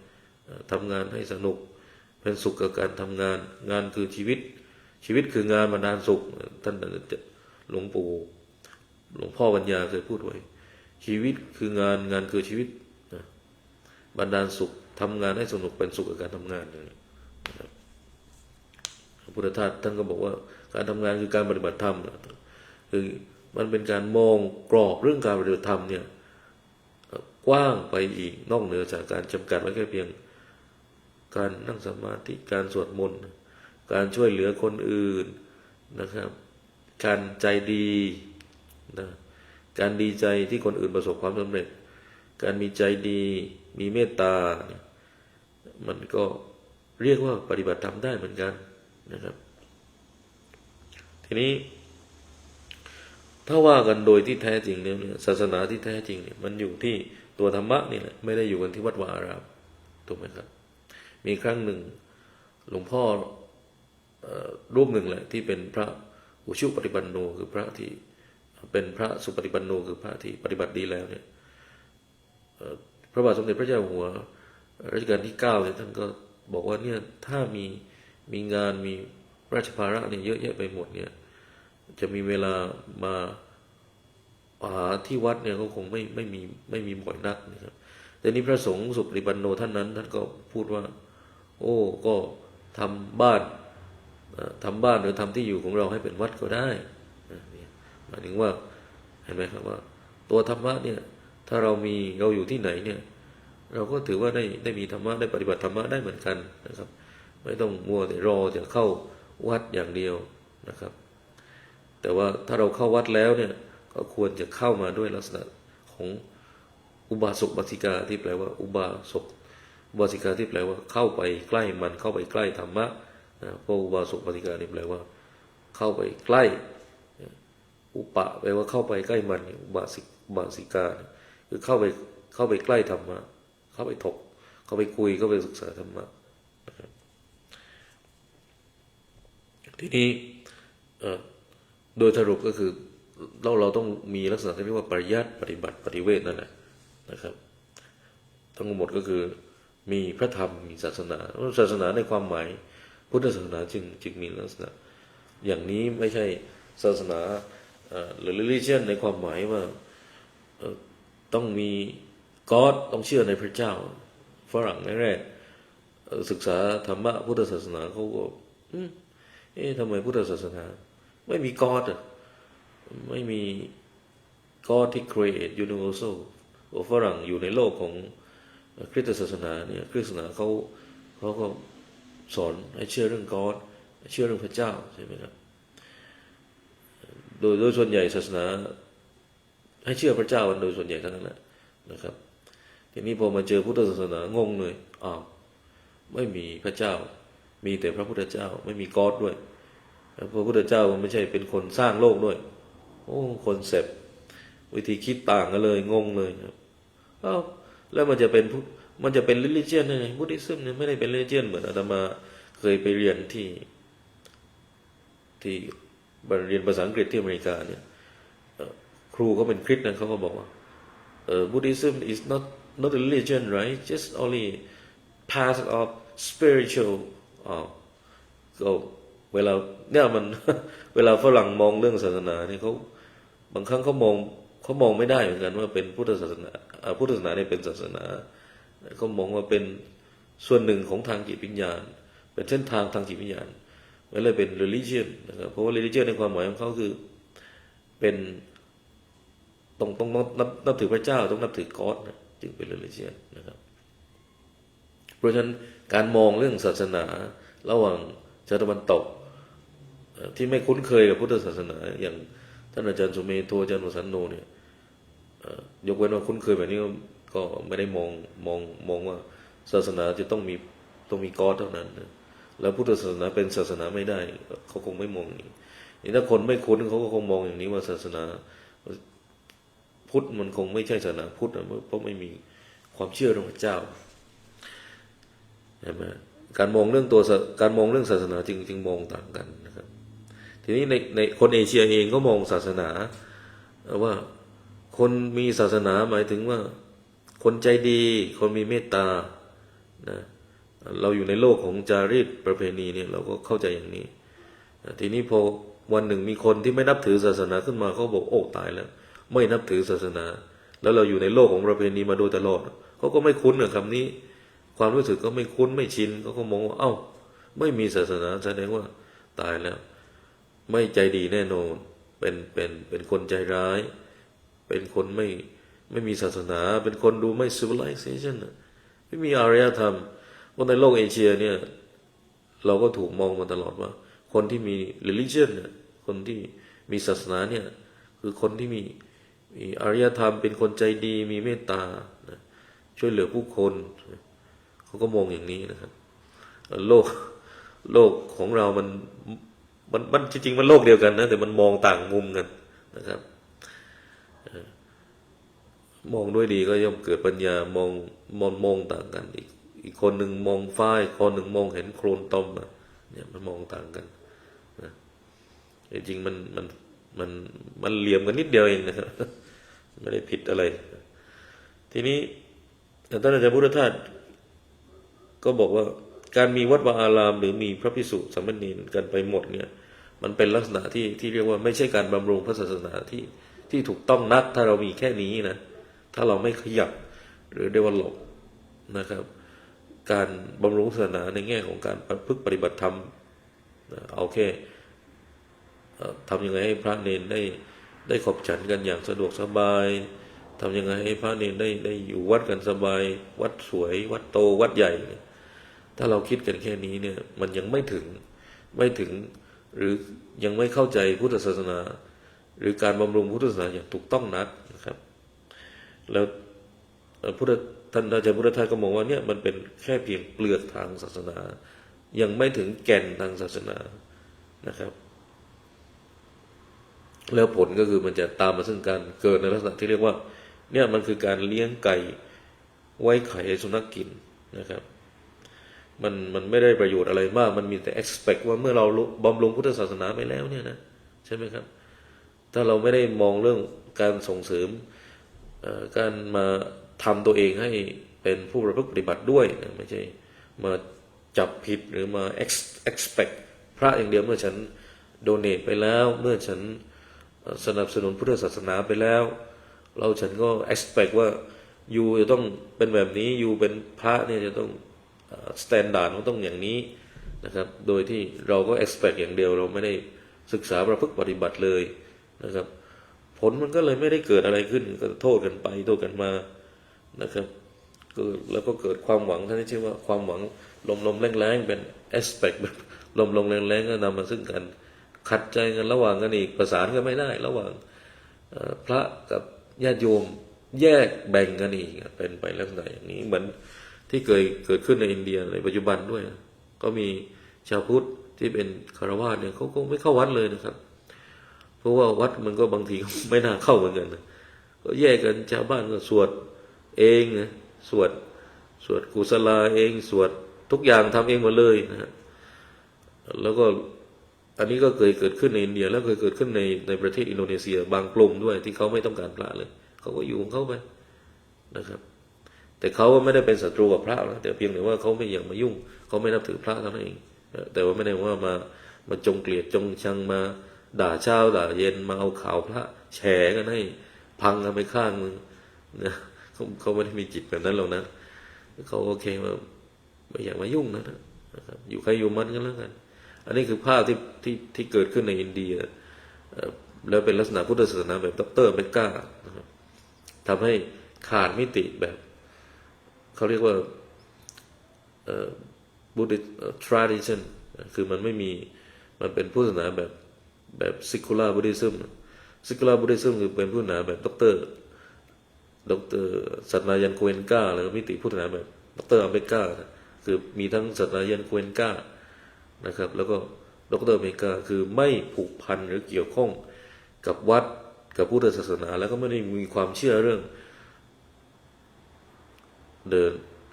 ทำงานให้สนุกเป็นสุขกับการทำงานงานคือชีวิตคืองานบรรดาลสุขท่านหลวงพ่อปัญญาเคยพูดไว้ชีวิตคืองานคือชีวิตบรรดาลสุขทำงานให้สนุกเป็นสุขกับการทำงานพุทธทาสท่านก็บอกว่าการทำงานคือการปฏิบัติธรรมคือมันเป็นการมองกรอบเรื่องการปฏิบัติธรรมเนี่ยกว้างไปอีกนอกเหนือจากการจำกัดไว้แค่เพียงการนั่งสมาธิการสวดมนต์การช่วยเหลือคนอื่นนะครับการใจดีนะการดีใจที่คนอื่นประสบความสำเร็จการมีใจดีมีเมตตามันก็เรียกว่าปฏิบัติธรรมได้เหมือนกันนะครับทีนี้ถ้าว่ากันโดยที่แท้จริงเนี่ยศาสนาที่แท้จริงเนี่ยมันอยู่ที่ตัวธรรมะนี่แหละไม่ได้อยู่กันที่วัดวาอารามถูกไหมครับมีครั้งหนึ่งหลวงพ่อรูปหนึ่งแหละที่เป็นพระอุชุปฏิปันโนคือพระที่เป็นพระสุปฏิปันโนคือพระที่ปฏิบัติดีแล้วเนี่ยพระบาทสมเด็จพระเจ้าอยู่หัวรัชกาลที่9เนี่ยท่านก็บอกว่าเนี่ยถ้ามีงานมีราชภาระเนี่ยเยอะแยะไปหมดเนี่ยจะมีเวลามาหาที่วัดเนี่ยก็คงไม่มีบ่อยนักนะครับแต่นี้พระสงฆ์สุปฏิปันโนท่านนั้นท่านก็พูดว่าโอ้ก็ทำบ้านหรือทำที่อยู่ของเราให้เป็นวัดก็ได้หมายถึงว่าเห็นไหมครับว่าตัวธรรมะเนี่ยถ้าเราอยู่ที่ไหนเนี่ยเราก็ถือว่าได้มีธรรมะได้ปฏิบัติธรรมะได้เหมือนกันนะครับไม่ต้องมัวแต่รอจะเข้าวัดอย่างเดียวนะครับแต่ว่าถ้าเราเข้าวัดแล้วเนี่ยก็ควรจะเข้ามาด้วยลักษณะของอุบาสกอุบาสิกาที่แปลว่าอุบาสกอุบาสิกาที่แปลว่าเข้าไปใกล้มันเข้าไปใกล้ธรรมะเพราะอุบาสกอุบาสิกานี่แปลว่าเข้าไปใกล้อุปะแปลว่าเข้าไปใกล้มันอุบาสิกาคือเข้าไปใกล้ธรรมะเข้าไปถกเข้าไปคุยเข้าไปศึกษาธรรมะทีนี้โดยสรุปก็คือเราต้องมีลักษณะที่เรียกว่าปริยัติปฏิบัติปฏิเวทนั่นแหละนะครับทั้งหมดก็คือมีพระธรรมมีศาสนาในความหมายพุทธศาสนาจึงมีลักษณะอย่างนี้ไม่ใช่ศาสนาหรือ religion ในความหมายว่าต้องมีGodต้องเชื่อในพระเจ้าฝรั่งแรกศึกษาธรรมะพุทธศาสนาเขาก็ทำไมพุทธศาสนาไม่มีGodไม่มีGodที่ create universal ฝรั่งอยู่ในโลกของคริสตศาสนาเนี่ยคริสตศาสนาเขาก็สอนให้เชื่อเรื่องGodเชื่อเรื่องพระเจ้าใช่ไหมครับโดยส่วนใหญ่ศาสนา ให้เชื่อพระเจ้ากันโดยส่วนใหญ่ทั้งนั้นแหละนะครับทีนี้พอมาเจอพุทธศาสนางงเลยอ้าวไม่มีพระเจ้ามีแต่พระพุทธเจ้าไม่มีกอดด้วยพระพุทธเจ้ามันไม่ใช่เป็นคนสร้างโลกด้วยโอ้คอนเซปต์วิธีคิดต่างกันเลยงงเลยครับอ้าวแล้วมันจะเป็นreligion ได้ไง Buddhism เนี่ยไม่ได้เป็น religion เหมือนอาตมาเคยไปเรียนที่เรียนภาษาอังกฤษที่อเมริกาเนี่ยครูเขาเป็นคริสต์นะเขาก็บอกว่าBuddhism is not a religion right just only part of spiritual ก็เวลาเนี่ยมัน เวลาฝรั่งมองเรื่องศาสนาเนี่ยเขาบางครั้งเขามองไม่ได้เหมือนกันว่าเป็นพุทธศาสนาเนี่ยเป็นศาสนาเขามองว่าเป็นส่วนหนึ่งของทางจิตวิญญาณเป็นเส้นทางทางจิตวิญญาณไม่เลยเป็น religion นะครับเพราะว่า religion ในความหมายของเขาคือเป็นต้องนับถือพระเจ้าต้องนับถือกอดนะจึงเป็น religion นะครับเพราะฉะนั้นการมองเรื่องศาสนาระหว่างชาวตะวันตกที่ไม่คุ้นเคยกับพุทธศาสนาอย่างท่านอาจารย์สุเมโธอาจารย์วสันโนเนี่ยยกเว้นว่าคุ้นเคยแบบนี้ก็ไม่ได้มองว่าศาสนาจะต้องมีกอดเท่านั้นนะแล้วพุทธศาสนาเป็นศาสนาไม่ได้เขาคงไม่มองอย่างนี้ถ้าคนไม่คุ้นเขาก็คงมองอย่างนี้ว่าศาสนาพุทธมันคงไม่ใช่ศาสนาพุทธเพราะไม่มีความเชื่อเรื่องพระเจ้าใช่ไหมการมองเรื่องศาสนาจึงมองต่างกันนะครับทีนี้ในคนเอเชียเองก็มองศาสนาว่าคนมีศาสนาหมายถึงว่าคนใจดีคนมีเมตตานะเราอยู่ในโลกของจารีตประเพณีเนี่ยเราก็เข้าใจอย่างนี้ทีนี้พอวันหนึ่งมีคนที่ไม่นับถือศาสนาขึ้นมาเขาบอกโอ้ตายแล้วไม่นับถือศาสนาแล้วเราอยู่ในโลกของประเพณีมาโดยตลอดเขาก็ไม่คุ้นกับคำนี้ความรู้สึกก็ไม่คุ้นไม่ชินเขาก็มองว่าเอ้าไม่มีศาสนาแสดงว่าตายแล้วไม่ใจดีแน่นอนเป็นคนใจร้ายเป็นคนไม่มีศาสนาเป็นคนดูไม่ civilization ไม่มีอารยธรรมเพราะในโลกเอเชียเนี่ยเราก็ถูกมองมาตลอดว่าคนที่มี religion เนี่ยคนที่มีศาสนาเนี่ยคือคนที่มีอารยธรรมเป็นคนใจดีมีเมตตาช่วยเหลือผู้คนเขาก็มองอย่างนี้นะครับโลกของเรามันจริงๆมันโลกเดียวกันนะแต่มันมองต่างมุมกันนะครับมองด้วยดีก็ย่อมเกิดปัญญามองต่างกันอีกคนหนึ่งมองฟ้าอีกคนหนึ่งมองเห็นโคลนตมเนี่ยมันมองต่างกันนะจริงๆมันเหลี่ยมกันนิดเดียวเองนะครับไม่ได้ผิดอะไรทีนี้ท่านอาจารย์พุทธทาสก็บอกว่าการมีวัดวาอารามหรือมีพระภิกษุสามเณรกันไปหมดเนี่ยมันเป็นลักษณะที่เรียกว่าไม่ใช่การบำรุงพระศาสนาที่ถูกต้องนักถ้าเรามีแค่นี้นะถ้าเราไม่ขยับหรือ develop นะครับการบำรุงศาสนาในแง่ของการประพฤติปฏิบัติธรรมเอาแค่ทำยังไงให้พระเนรได้ขบฉันกันอย่างสะดวกสบายทำยังไงให้พระเนรได้อยู่วัดกันสบายวัดสวยวัดโตวัดใหญ่ถ้าเราคิดกันแค่นี้เนี่ยมันยังไม่ถึงหรือยังไม่เข้าใจพุทธศาสนาหรือการบำรุงพุทธศาสนาอย่างถูกต้องนักนะครับแล้วท่านอาจารย์พุทธทาสก็มองว่าเนี่ยมันเป็นแค่เพียงเปลือกทางศาสนายังไม่ถึงแก่นทางศาสนานะครับแล้วผลก็คือมันจะตามมาซึ่งการเกิดในลักษณะที่เรียกว่าเนี่ยมันคือการเลี้ยงไก่ไว้ไข่ให้สุนัขกินนะครับมันไม่ได้ประโยชน์อะไรมากมันมีแต่ expect ว่าเมื่อเราบำรุงพุทธศาสนาไปแล้วเนี่ยนะใช่ไหมครับถ้าเราไม่ได้มองเรื่องการส่งเสริมการมาทำตัวเองให้เป็นผู้ประพฤติปฏิบัติด้วยไม่ใช่มาจับผิดหรือมา expect พระอย่างเดียวเมื่อฉันโดเนทไปแล้วเมื่อฉันสนับสนุนพุทธศาสนาไปแล้วฉันก็ expect ว่าอยู่จะต้องเป็นแบบนี้อยู่เป็นพระเนี่ยจะต้องstandard มันต้องอย่างนี้นะครับโดยที่เราก็ expect อย่างเดียวเราไม่ได้ศึกษาประพฤติปฏิบัติเลยนะครับผลมันก็เลยไม่ได้เกิดอะไรขึ้นก็โทษกันไปโทษกันมานะครับแล้วก็เกิดความหวังท่านที่ชื่อว่าความหวังลมแรงๆเป็น aspect แบบลมแรงๆก็นำมาซึ่งกันขัดใจกันระหว่างกันอีกประสานกันไม่ได้ระหว่างพระกับ ญาติโยมแยกแบ่งกันอีกเป็นไปลักษณะอย่างนี้เหมือนที่เคยเกิดขึ้นในอินเดียในปัจจุบันด้วยนะก็มีชาวพุทธที่เป็นคฤหัสถ์เนี่ยเขาก็ไม่เข้าวัดเลยนะครับ เพราะว่าวัดมันก็บางทีก็ไม่น่าเข้าเหมือนกันนะก็แยกกันชาวบ้านก็สวดเองนะสวดกุศลาเองสวดทุกอย่างทำเองหมดเลยนะฮะแล้วก็อันนี้ก็เคยเกิดขึ้นในอินเดียแล้วเคยเกิดขึ้นในประเทศอินโดนีเซีย บางกลุ่มด้วยที่เขาไม่ต้องการพระเลยเขาก็อยู่ของเขาไปนะครับแต่เขาก็ไม่ได้เป็นศัตรูกับพระนะแต่เพียงแต่ว่าเขาไม่อยากมายุ่งเขาไม่นับถือพระเท่านั้นเองแต่ว่าไม่ได้ว่ามาจงเกลียดจงชังมาด่าเช้าด่าเย็นมาเอาข่าวพระแฉกันให้พังกันไปข้างมึงนะเขาไม่ได้มีจิตแบบนั้นหรอกนะเขาโอเคว่าไม่อยากมายุ่งนะครับอยู่ใครอยู่มันกันแล้วกันอันนี้คือภาพที่เกิดขึ้นในอินเดียแล้วเป็นลักษณะพุทธศาสนาแบบดร.เบกก้านะครับทำให้ขาดมิติแบบเขาเรียกว่าBuddhist tradition คือมันไม่มีมันเป็นพุทธศาสนาแบบ secular Buddhism secular Buddhism คือเป็นพุทธศาสนาแบบดร.ศาสนายันโคเอนกาแล้วก็มิติพุทธศาสนาแบบดร.อเบกก้าคือมีทั้งศาสนายันโคเอนกานะครับแล้วก็ดร.อเบกก้าคือไม่ผูกพันหรือเกี่ยวข้องกับวัดกับพุทธศาสนาแล้วก็ไม่ได้มีความเชื่อเรื่องthe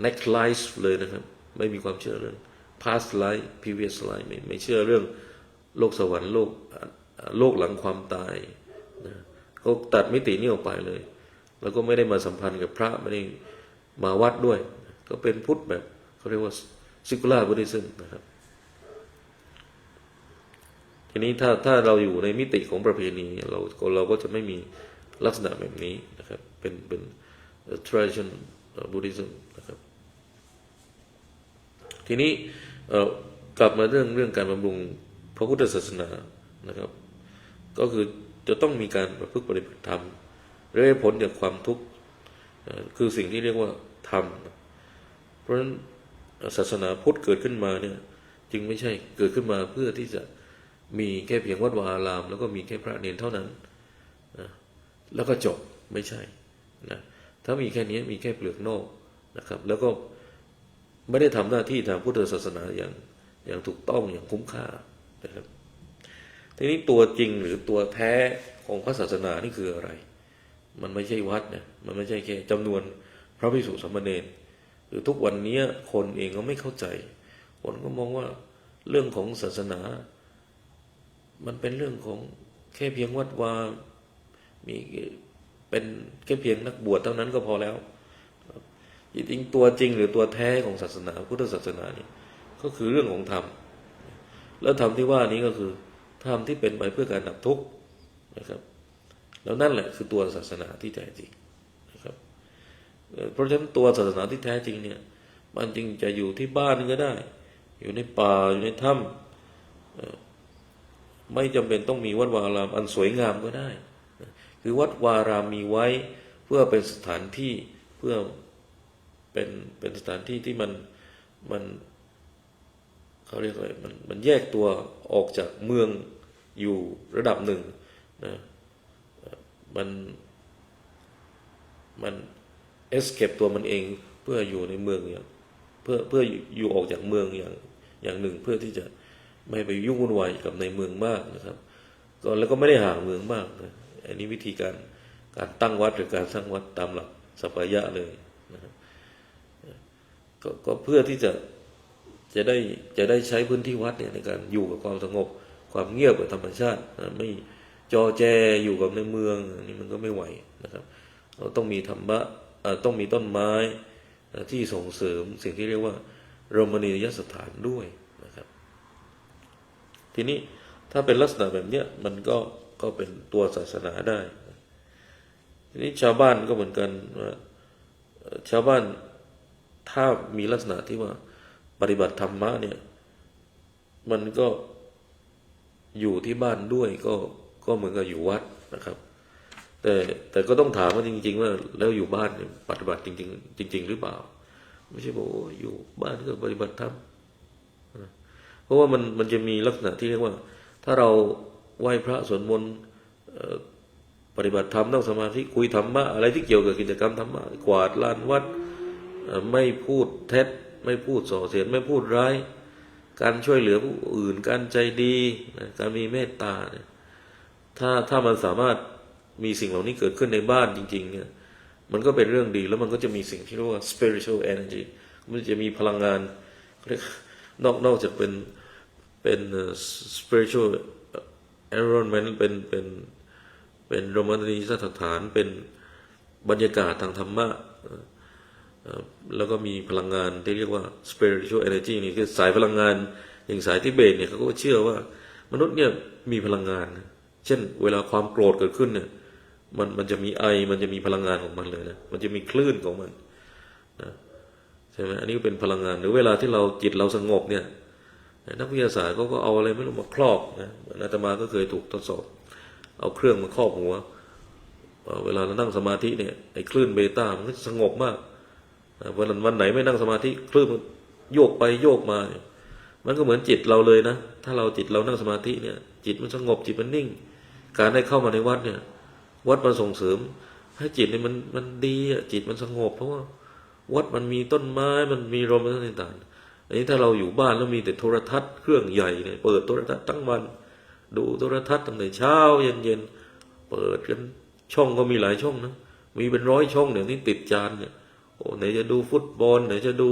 next life เลยนะครับไม่มีความเชื่อเรื่อง past life previous life ไม่เชื่อเรื่องโลกสวรรค์โลกหลังความตายนะเขาตัดมิตินี้ออกไปเลยแล้วก็ไม่ได้มาสัมพันธ์กับพระไม่ได้มาวัดด้วยก็เป็นพุทธแบบเขาเรียกว่า secular Buddhism นะครับทีนี้ถ้าเราอยู่ในมิติของประเพณีเราก็จะไม่มีลักษณะแบบนี้นะครับเป็น tradition Buddhism นะครับทีนี้กลับมาเรื่องการบำรุงพระพุทธศาสนานะครับก็คือจะต้องมีการประพฤติปฏิบัติธรรมและผลจากความทุกข์คือสิ่งที่เรียกว่าธรรมเพราะฉะนั้นศาสนาพุทธเกิดขึ้นมาเนี่ยจึงไม่ใช่เกิดขึ้นมาเพื่อที่จะมีแค่เพียงวัดวาอารามแล้วก็มีแค่พระเนรเท่านั้นนะแล้วก็จบไม่ใช่นะถ้ามีแค่นี้มีแค่เปลือกนอกนะครับแล้วก็ไม่ได้ทำหน้าที่ทางพุทธศาสนาอย่างถูกต้องอย่างคุ้มค่านะครับทีนี้ตัวจริงหรือตัวแท้ของพระศาสนานี่คืออะไรมันไม่ใช่วัดนะมันไม่ใช่แค่จำนวนพระภิกษุสามเณรหรือทุกวันนี้คนเองก็ไม่เข้าใจคนก็มองว่าเรื่องของศาสนามันเป็นเรื่องของแค่เพียงวัดวามีเป็นแค่เพียงนักบวชเท่านั้นก็พอแล้วจริงๆตัวจริงหรือตัวแท้ของศาสนาพุทธศาสนานี่ก็คือเรื่องของธรรมแล้วธรรมที่ว่านี้ก็คือธรรมที่เป็นไปเพื่อการดับทุกข์นะครับแล้วนั่นแหละคือตัวศาสนาที่แท้จริงนะครับเพราะฉะนั้นตัวศาสนาที่แท้จริงเนี่ยมันจริงจะอยู่ที่บ้านก็ได้อยู่ในป่าอยู่ในถ้ำไม่จำเป็นต้องมีวัดวาอารามอันสวยงามก็ได้คือวัดวาอารามมีไว้เพื่อเป็นสถานที่เพื่อเป็นสถานที่ที่มันเขาเรียกอะไรมันแยกตัวออกจากเมืองอยู่ระดับหนึ่งนะมันเอสเคปตัวมันเองเพื่ออยู่ในเมืองอย่างเพื่ออยู่ออกจากเมืองอย่างหนึ่งเพื่อที่จะไม่ไปยุ่งวุ่นวายกับในเมืองมากนะครับก็แล้วก็ไม่ได้ห่างเมืองมากนะอันนี้วิธีการตั้งวัดหรือการสร้างวัดตามหลักสัปปายะเลยนะครับก็เพื่อที่จะได้ใช้พื้นที่วัดเนี่ยในการอยู่กับความสงบความเงียบกับธรรมชาติไม่จอแจอยู่กับในเมืองนี่มันก็ไม่ไหวนะครับเราต้องมีธรรมะต้องมีต้นไม้ที่ส่งเสริมสิ่งที่เรียกว่าโรมณียสถานด้วยนะครับทีนี้ถ้าเป็นลักษณะแบบเนี้ยมันก็เป็นตัวศาสนาได้ทีนี้ชาวบ้านก็เหมือนกันชาวบ้านถ้ามีลักษณะที่ว่าปฏิบัติธรรมะเนี่ยมันก็อยู่ที่บ้านด้วยก็เหมือนกับอยู่วัดนะครับแต่ก็ต้องถามว่าจริงๆว่าแล้วอยู่บ้านเนี่ยปฏิบัติจริงหรือเปล่าไม่ใช่บอกอยู่บ้านก็ปฏิบัติธรรมเพราะว่ามันจะมีลักษณะที่เรียกว่าถ้าเราไหว้พระสวดมนต์ ปฏิบัติธรรมนั่งสมาธิคุยธรรมะอะไรที่เกี่ยวกับกิจกรรมธรรมะกวาดลานวัดไม่พูดเท็จไม่พูดส่อเสียดไม่พูดร้ายการช่วยเหลือผู้อื่นการใจดีการมีเมตตาเนี่ยถ้ามันสามารถมีสิ่งเหล่านี้เกิดขึ้นในบ้านจริงๆเนี่ยมันก็เป็นเรื่องดีแล้วมันก็จะมีสิ่งที่เรียกว่า spiritual energy มันจะมีพลังงานนอกจากเป็นspiritual environment เป็นโรแมนติกสถานเป็นบรรยากาศทางธรรมะแล้วก็มีพลังงานที่เรียกว่า spiritual energy นี่คือสายพลังงานอย่างสายทิเบตเนี่ยเขาก็เชื่อว่ามนุษย์เนี่ยมีพลังงานเช่นเวลาความโกรธเกิดขึ้นเนี่ยมันจะมีมันจะมีพลังงานของมันเลยนะมันจะมีคลื่นของมันนะใช่ไหมอันนี้ก็เป็นพลังงานหรือเวลาที่จิตเราสงบเนี่ยนักวิทยาศาสตร์ก็เอาอะไรไม่รู้มาครอบนะอาตมาก็เคยถูกทดสอบเอาเครื่องมาครอบหัวเวลาเรานั่งสมาธิเนี่ยไอ้คลื่นเบต้ามันก็สงบมากวันไหนไม่นั่งสมาธิคลื่นมันโยกไปโยกมามันก็เหมือนจิตเราเลยนะถ้าจิตเรานั่งสมาธิเนี่ยจิตมันสงบจิตมันนิ่งการได้เข้ามาในวัดเนี่ยวัดมันส่งเสริมให้จิตเนี่ยมันดีจิตมันสงบเพราะว่าวัดมันมีต้นไม้มันมีลมต่างๆอันนี้ถ้าเราอยู่บ้านแล้วมีแต่โทรทัศน์เครื่องใหญ่เนี่ยเปิดโทรทัศน์ทั้งวันดูโทรทัศน์ตั้งแต่เช้าเย็นเปิดกันช่องก็มีหลายช่องนะมีเป็น100 ช่องเดี๋ยวนี้ติดจานเนี่ยโอ้ไหนจะดูฟุตบอลไหนจะดู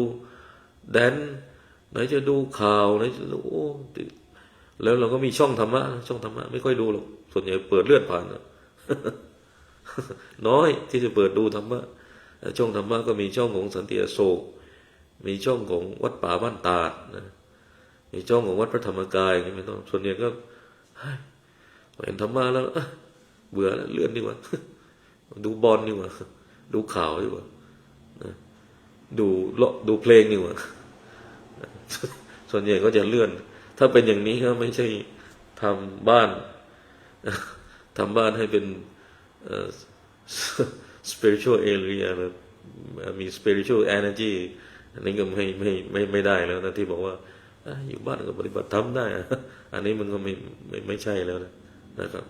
แดนไหนจะดูข่าวไหนจะดูโอ้แล้วเราก็มีช่องธรรมะไม่ค่อยดูหรอกส่วนใหญ่เปิดเลื่อนผ่านนะน้อยที่จะเปิดดูธรรมะช่องธรรมะก็มีช่องของสันติอโศกมีช่องของวัดป่าบ้านตาดนะมีช่องของวัดพระธรรมกายนี่ไม่ต้องส่วนใหญ่ก็เห็นธรรมะแล้วเบื่อแล้วเลื่อนดีกว่าดูบอลดีกว่าดูข่าวดีกว่าดูเพลงดีกว่าส่วนใหญ่ก็จะเลื่อนถ้าเป็นอย่างนี้ก็ไม่ใช่ทำบ้านให้เป็นspiritual area แบบมี spiritual energy อันนี้ก็ไม่ได้แล้วนะที่บอกว่าอยู่บ้านก็ปฏิบัติธรรมได้อันนี้มันก็ไม่ใช่แล้วนะครับ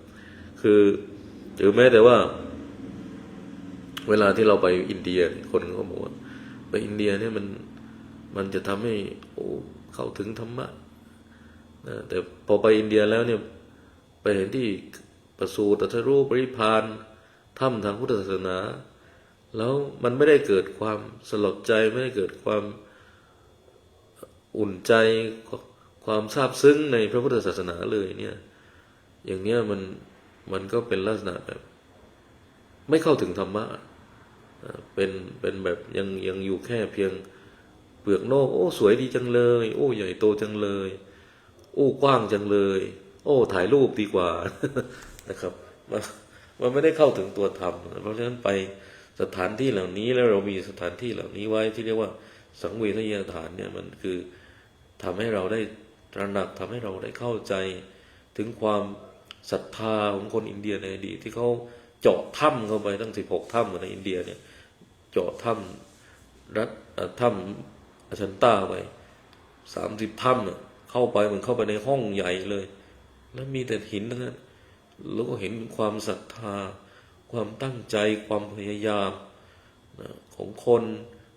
คือหรือแม้แต่ว่าเวลาที่เราไปอินเดียคนเขาบอกว่าไปอินเดียเนี่ยมันจะทำให้เข้าถึงธรรมะแต่พอไปอินเดียแล้วเนี่ยไปเห็นที่ประสูติตรัสรู้ปรินิพพานถ้ำทางพุทธศาสนาแล้วมันไม่ได้เกิดความสลดใจไม่ได้เกิดความอุ่นใจความซาบซึ้งในพระพุทธศาสนาเลยเนี่ยอย่างเนี้ยมันก็เป็นลักษณะแบบไม่เข้าถึงธรรมะเป็นแบบยังอยู่แค่เพียงเปลือกนอกโอ้สวยดีจังเลยโอ้ใหญ่โตจังเลยโอ้กว้างจังเลยโอ้ถ่ายรูปดีกว่า นะครับมันไม่ได้เข้าถึงตัวธรรมเพราะฉะนั้นไปสถานที่เหล่านี้แล้วเรามีสถานที่เหล่านี้ไว้ที่เรียกว่าสังเวชยสถานเนี่ยมันคือทำให้เราได้ตระหนักทำให้เราได้เข้าใจถึงความศรัทธาของคนอินเดียในอดีตที่เขาเจาะถ้ำเข้าไปตั้ง16 ถ้ำในอินเดียเนี่ยเจาะถ้ำอชันตาไป30 ถ้ำเนี่ยเข้าไปเหมือนเข้าไปในห้องใหญ่เลยแล้วมีแต่หินทั้งนั้นแล้วก็เห็นความศรัทธาความตั้งใจความพยายามของคน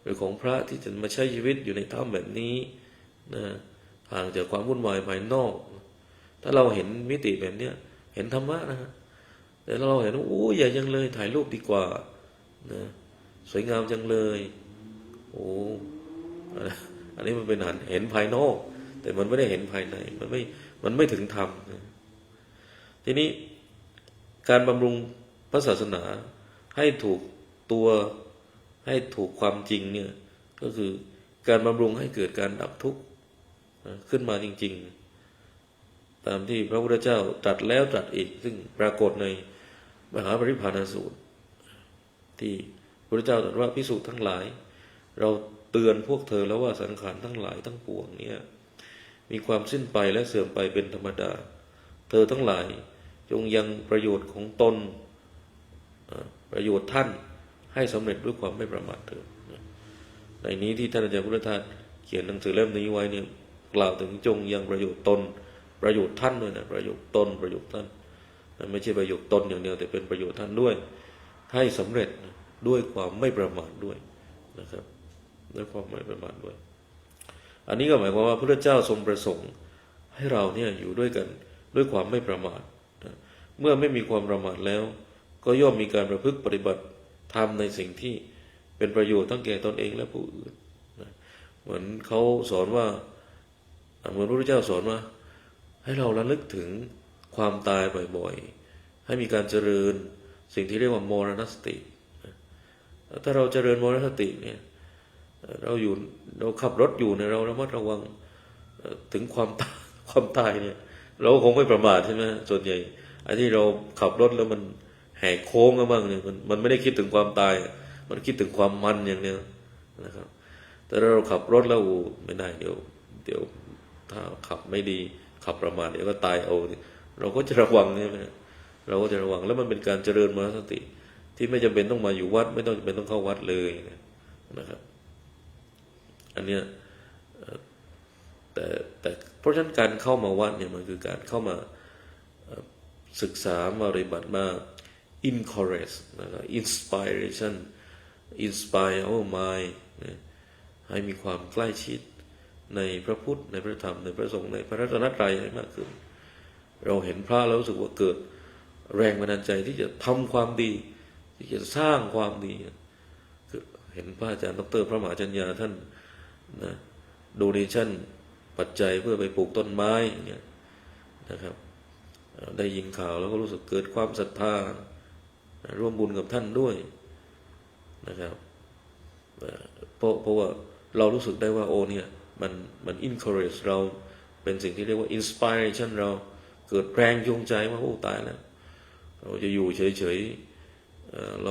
หรือของพระที่จะมาใช้ชีวิตอยู่ในถ้ำแบบนี้ห่างจากความวุ่นวายภายนอกถ้าเราเห็นมิติแบบนี้เห็นธรรมะนะฮะแต่เราเห็นว่าโอ้ใหญ่จังเลยถ่ายรูปดีกว่าสวยงามจังเลยโอ้อันนี้มันเป็นเห็นภายนอกแต่มันไม่ได้เห็นภายในมันไม่ถึงธรรมทีนี้การบำรุงพระศาสนาให้ถูกตัวให้ถูกความจริงเนี่ยก็คือการบำรุงให้เกิดการดับทุกข์ขึ้นมาจริงๆตามที่พระพุทธเจ้าตรัสแล้วตรัสอีกซึ่งปรากฏในมหาปรินิพพานสูตรที่พระพุทธเจ้าตรัสว่าภิกษุทั้งหลายเราเตือนพวกเธอแล้วว่าสังขารทั้งหลายทั้งปวงเนี่ยมีความสิ้นไปและเสื่อมไปเป็นธรรมดาเธอทั้งหลายจงยังประโยชน์ของตนประโยชน์ท่านให้สำเร็จด้วยความไม่ประมาทเถิดในนี้ที่ท่านอาจารย์พุทธทาสเขียนหนังสือเล่มนี้ไว้เนี่ยกล่าวถึงจงยังประโยชน์ตนประโยชน์ท่านด้วยนะประโยชน์ตนประโยชน์ท่าน ไม่ใช่ประโยชน์ตนอย่างเดียวแต่เป็นประโยชน์ท่านด้วยให้สำเร็จด้วยความไม่ประมาทด้วยนะครับด้วยความไม่ประมาทด้วย อันนี้ก็หมายความว่าพระพุทธเจ้าทรงประสงค์ให้เราเนี่ยอยู่ด้วยกันด้วยความไม่ประมาทนะเมื่อไม่มีความประมาทแล้ว ก็ย่อมมีการประพฤติปฏิบัติทำในสิ่งที่เป็นประโยชน์ทั้งแก่ตนเองและผู้อื่นนะเหมือนเขาสอนว่าเหมือนพระพุทธเจ้าสอนว่าให้เราระลึกถึงความตายบ่อยๆให้มีการเจริญสิ่งที่เรียกว่ามรณสติถ้าเราเจริญมรณสติเนี่ยเราขับรถอยู่เนี่ยเราระมัดระวังถึงความตายเนี่ยเราคงไม่ประมาทใช่ไหมส่วนใหญ่ไอ้ที่เราขับรถแล้วมันแหกโค้งกันบ้างเนี่ยมันไม่ได้คิดถึงความตายมันคิดถึงความมันอย่างเดียวนะครับแต่เราขับรถแล้วไม่ได้เดี๋ยวถ้าขับไม่ดีขับประมาทเดี๋ยวก็ตายเอาเราก็จะระวังใช่ไหมเราก็จะระวังแล้วมันเป็นการเจริญมรณสติที่ไม่จำเป็นต้องมาอยู่วัดไม่ต้องจำเป็นต้องเข้าวัดเลยนะครับอันเนี้ยแต่เพราะฉะนั้นการเข้ามาวัดเนี่ยมันคือการเข้ามาศึกษามาปฏิบัติมา encourage นะครับ inspiration inspire our mind นะให้มีความใกล้ชิดในพระพุทธในพระธรรมในพระสงฆ์ในพระรัตนตรัยให้มากขึ้นเราเห็นพระแล้วรู้สึกว่าเกิดแรงบันดาลใจที่จะทำความดีที่จะสร้างความดีเห็นพระอาจารย์ดร.พระมหาจัญญาท่านนะโดเนชั่นปัจจัยเพื่อไปปลูกต้นไม้อย่างเงี้ยนะครับได้ยินข่าวแล้วก็รู้สึกเกิดความศรัทธาร่วมบุญกับท่านด้วยนะครับเพราะว่าเรารู้สึกได้ว่าโอเนี่ยมัน encourage เราเป็นสิ่งที่เรียกว่า inspiration เราเกิดแรงจูงใจว่าโอ้ตายแล้วเราจะอยู่เฉยๆเร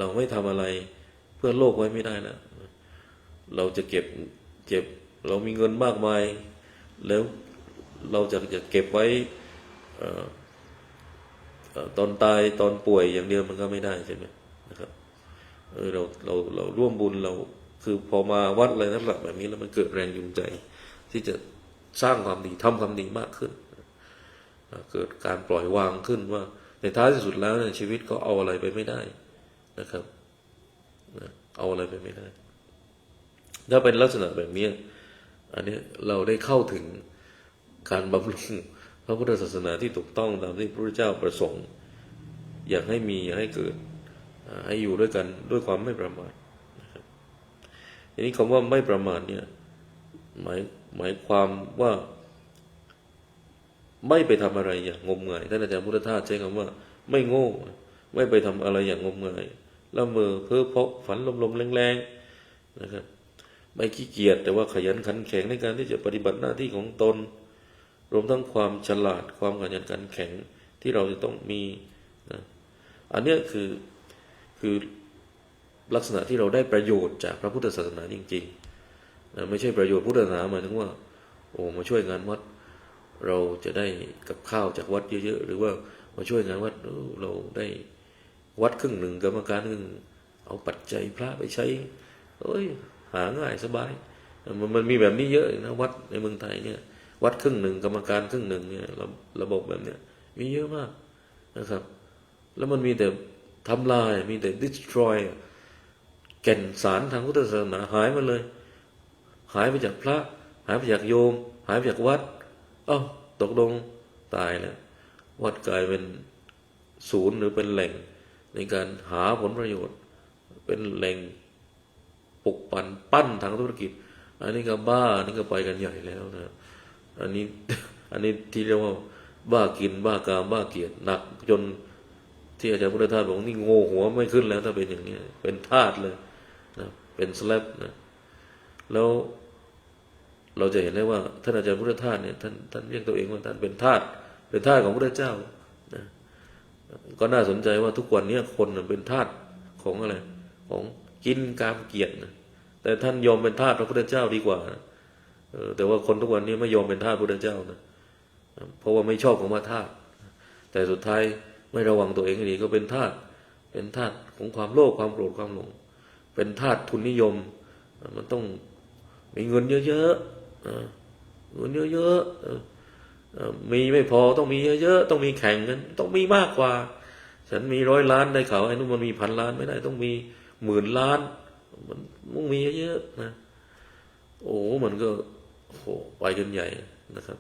าไม่ทำอะไรเพื่อโลกไว้ไม่ได้แล้วเราจะเก็บเรามีเงินมากมายแล้วเราจะเก็บไว้ตอนตายตอนป่วยอย่างเดียวมันก็ไม่ได้ใช่ไหมนะครับเราร่วมบุญเราคือพอมาวัดอะไรนั่นแหละแบบนี้แล้วมันเกิดแรงจูงใจที่จะสร้างความดีทำความดีมากขึ้นเกิดการปล่อยวางขึ้นว่าในท้ายที่สุดแล้วชีวิตก็เอาอะไรไปไม่ได้นะครับเอาอะไรไปไม่ได้ถ้าเป็นลักษณะแบบนี้อันนี้เราได้เข้าถึงการบำรุงพระพุทธศาสนาที่ถูกต้องตามที่พระพุทธเจ้าประสงค์อยากให้มีอยากให้เกิดให้อยู่ด้วยกันด้วยความไม่ประมาทนะครับทีนี้คำว่าไม่ประมาทเนี่ยหมายความว่าไม่ไปทำอะไรอย่างงมงายท่านอาจารย์พุทธทาสใช้คำว่าไม่โง่ไม่ไปทำอะไรอย่างงมงายละเมอเพ้อเพาะฝันลมๆแรงๆนะครับไม่ขี้เกียจแต่ว่าขยันขันแข็งในการที่จะปฏิบัติหน้าที่ของตนรวมทั้งความฉลาดความขยันขันแข็งที่เราจะต้องมีนะอันนี้คือลักษณะที่เราได้ประโยชน์จากพระพุทธศาสนาจริงๆนะไม่ใช่ประโยชน์พุทธศาสนาหมายถึงว่าโอ้มาช่วยงานวัดเราจะได้กับข้าวจากวัดเยอะๆหรือว่ามาช่วยงานวัดเราได้วัดครึ่งหนึ่งกรรมการครึ่งเอาปัจจัยพระไปใช้หาง่ายสบายมันมีแบบนี้เยอะนะวัดในเมืองไทยเนี่ยวัดครึ่งหนึ่งกรรมการครึ่งหนึ่งเนี่ยระบบแบบเนี้ยมีเยอะมากนะครับแล้วมันมีแต่ทำลายมีแต่ destroy แก่นสารทางพุทธศาสนาหายมาเลยหายไปจากพระหายไปจากโยมหายไปจากวัดตกลงตายแล้ววัดกลายเป็นศูนย์หรือเป็นแหล่งในการหาผลประโยชน์เป็นแหล่งปลุกปั่นปั้นทางธุรกิจอันนี้ก็บ้าอันนี้ก็ไปกันใหญ่แล้วนะอันนี้ที่เรียกว่าบ้ากินบ้ากามบ้าเกียรติหนักจนที่อาจารย์พุทธทาสบอกนี่โง่หัวไม่ขึ้นแล้วถ้าเป็นอย่างนี้เป็นทาสเลยนะเป็นสแลบนะแล้วเราจะเห็นได้ว่าท่านอาจารย์พุทธทาสเนี่ยท่านเรียกตัวเองว่าท่านเป็นทาสของพระเจ้านะก็น่าสนใจว่าทุกวันนี้คนเป็นทาสของอะไรของกินกามเกียรตินะแต่ท่านยอมเป็นทาสพระพุทธเจ้าดีกว่านะแต่ว่าคนทุกวันนี้ไม่ยอมเป็นทาสพระพุทธเจ้านะเพราะว่าไม่ชอบของมาทาสแต่สุดท้ายไม่ระวังตัวเองให้ดีก็เป็นทาสของความโลภความโกรธความหลงเป็นทาสทุนนิยมมันต้องมีเงินเยอะๆเงินเยอะ มีไม่พอต้องมีเยอะๆต้องมีแข่งกันต้องมีมากกว่า ฉันมี100 ล้านได้เขาไอ้นู้นมันมี1,000 ล้านไม่ได้ต้องมี10,000 ล้านมันต้องมีเยอะๆนะโอ้มันก็โอ้ไปกันใหญ่นะครับ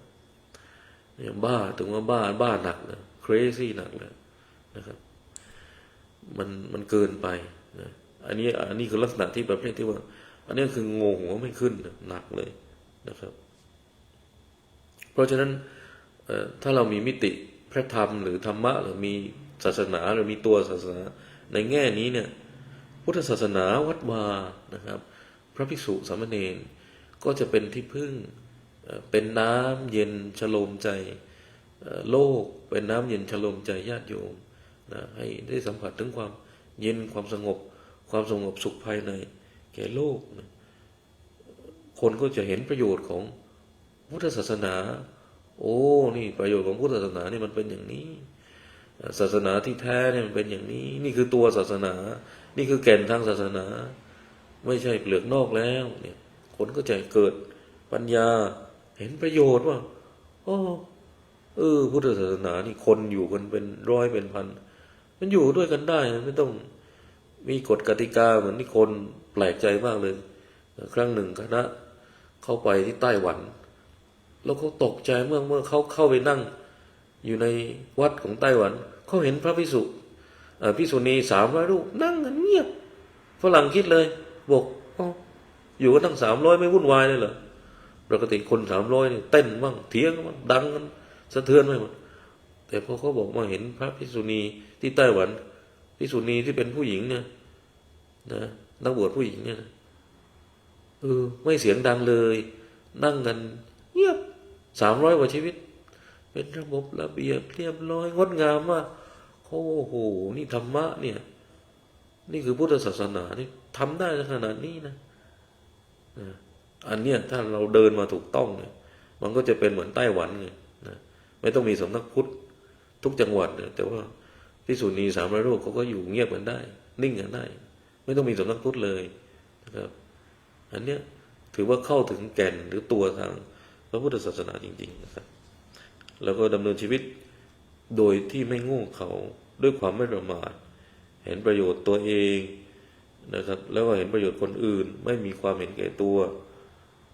เนี่ยบ้าถึงว่าบ้าหนักนะ crazy หนักเลยนะครับมันเกินไปนะอันนี้คือลักษณะที่ประเภทที่ว่าอันนี้คืองงหัวไม่ขึ้นหนักเลยนะครับเพราะฉะนั้นถ้าเรามีมิติพระธรรมหรือธรรมะหรือมีศาสนาหรือมีตัวศาสนาในแง่นี้เนี่ยพุทธศาสนาวัดวานะครับพระภิกษุสามเณรก็จะเป็นที่พึ่งเป็นน้ำเย็นชโลมใจโลกเป็นน้ำเย็นชโลมใจญาติโยมนะให้ได้สัมผัสถึงความเย็นความสงบสุขภายในแก่โลกนะคนก็จะเห็นประโยชน์ของพุทธศาสนาโอ้นี่ประโยชน์ของพุทธศาสนานี่มันเป็นอย่างนี้ศาสนาที่แท้เนี่ยมันเป็นอย่างนี้นี่คือตัวศาสนานี่คือแก่นทางศาสนาไม่ใช่เปลือกนอกแล้วเนี่ยคนก็จะเกิดปัญญาเห็นประโยชน์ว่าพุทธศาสนานี่คนอยู่กันเป็นร้อยเป็นพันมันอยู่ด้วยกันได้ไม่ต้องมีกฎกติกาเหมือนที่คนแปลกใจมากเลยครั้งหนึ่งคณะเข้าไปที่ไต้หวันแล้วเขาตกใจเมื่อเขาเข้าไปนั่งอยู่ในวัดของไต้หวันเขาเห็นพระภิกษุภิกษุณี300 รูปนั่งกันเงียบฝรั่งคิดเลยบอกอยู่กันตั้ง300ไม่วุ่นวายเลยเหรอปกติคน300นี่เต้นบ้างเถียงบ้างดังกันสะเทือนไปหมดแต่พอเขาบอกมาเห็นพระภิกษุณีที่ไต้หวันภิกษุณีที่เป็นผู้หญิงเนี่ยนะนักบวชผู้หญิงเนี่ยไม่เสียงดังเลยนั่งกันเงียบ300 กว่าชีวิตเป็นระบบระเบียบเรียบร้อยงดงามมากโอ้โหนี่ธรรมะเนี่ยนี่คือพุทธศาสนานี่ทำได้ขนาดนี้นะอันเนี้ยถ้าเราเดินมาถูกต้องเนี่ยมันก็จะเป็นเหมือนไต้หวันไงนะไม่ต้องมีสำนักพุทธทุกจังหวัดเนี่ยแต่ว่าภิกษุณี300 รูปเขาก็อยู่เงียบกันได้นิ่งกันได้ไม่ต้องมีสำนักพุทธเลยนะครับอันเนี้ยถือว่าเข้าถึงแก่นหรือตัวทางพระพุทธศาสนาจริงๆนะครับแล้วก็ดำเนินชีวิตโดยที่ไม่โง่เขลาด้วยความไม่ประมาทเห็นประโยชน์ตัวเองนะครับแล้วก็เห็นประโยชน์คนอื่นไม่มีความเห็นแก่ตัว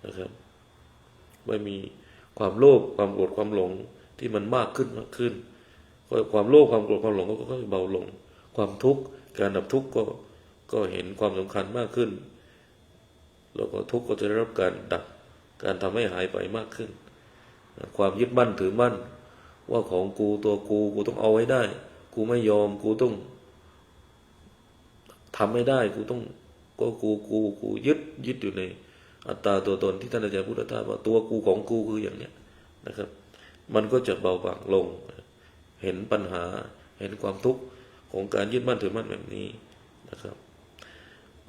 นะครับไม่มีความโลภความโกรธความหลงที่มันมากขึ้นความโลภความโกรธความหลงก็เบาลงความทุกข์การดับทุกข์ก็เห็นความสำคัญมากขึ้นแล้วก็ทุกข์ก็จะได้รับการดับการทำให้หายไปมากขึ้นความยึดมั่นถือมั่นว่าของกูตัวกูต้องเอาไว้ได้กูไม่ยอมกูต้องทำไม่ได้กูต้องก็กูยึดอยู่ในอัตตาตัวตนที่ท่านอาจารย์พุทธทาสว่าตัวกูของกูคืออย่างเนี้ยนะครับมันก็จะเบาบางลงเห็นปัญหาเห็นความทุกข์ของการยึดมั่นถือมั่นแบบนี้นะครับ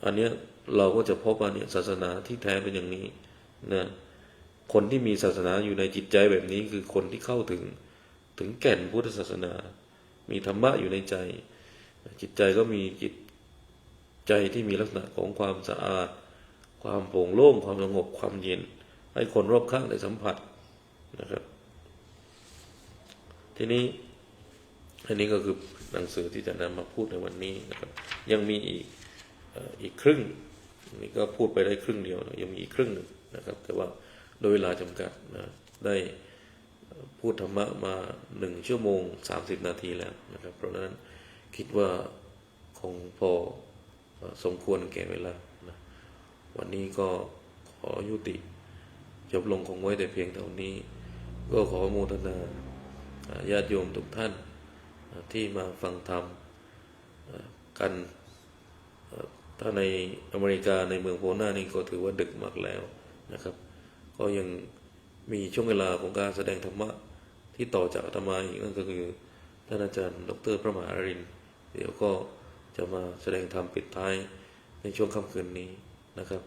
อันเนี้ยเราก็จะพบว่าเนี่ยศาสนาที่แท้เป็นอย่างนี้นะคนที่มีศาสนาอยู่ในจิตใจแบบนี้คือคนที่เข้าถึงแก่นพุทธศาสนามีธรรมะอยู่ในใจจิตใจก็มีจิตใจที่มีลักษณะของความสะอาดความโปร่งโล่งความสงบความเย็นให้คนรอบข้างได้สัมผัสนะครับทีนี้อันนี้ก็คือหนังสือที่จะนำมาพูดในวันนี้นะครับยังมีอีกครึ่งนี่ก็พูดไปได้ครึ่งเดียวยังมีอีกครึ่งหนึ่งนะครับแต่ว่าโดยเวลาจำกัดนะได้พูดธรรมะมา1 ชั่วโมง 30 นาทีแล้วนะครับเพราะฉะนั้นคิดว่าคงพอสมควรแก่เวลานะวันนี้ก็ขอยุติจบลงคงไว้แต่เพียงเท่านี้ก็ขอโมทนาญาติโยมทุกท่านที่มาฟังธรรมกันถ้าในอเมริกาในเมืองโพนานี่ก็ถือว่าดึกมากแล้วนะครับก็ยังมีช่วงเวลาของการแสดงธรรมะที่ต่อจากอาตมาอีกนั่นก็คือท่านอาจารย์ดร.พระมหาอรินทร์เดี๋ยวก็จะมาแสดงธรรมปิดท้ายในช่วงค่ำคืนนี้นะครับ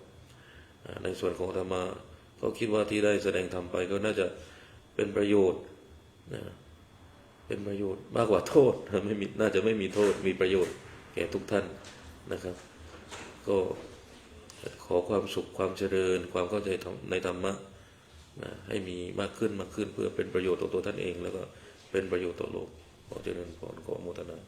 ในส่วนของอาตมาก็คิดว่าที่ได้แสดงธรรมไปก็น่าจะเป็นประโยชน์นะเป็นประโยชน์มากกว่าโทษน่าจะไม่มีโทษมีประโยชน์แก่ทุกท่านนะครับก็ขอความสุขความเจริญความเข้าใจในธรรมะ ให้มีมากขึ้นเพื่อเป็นประโยชน์ต่อตัวท่านเอง แล้วก็เป็นประโยชน์ต่อโลกขอเจริญพรขออนุโมทนา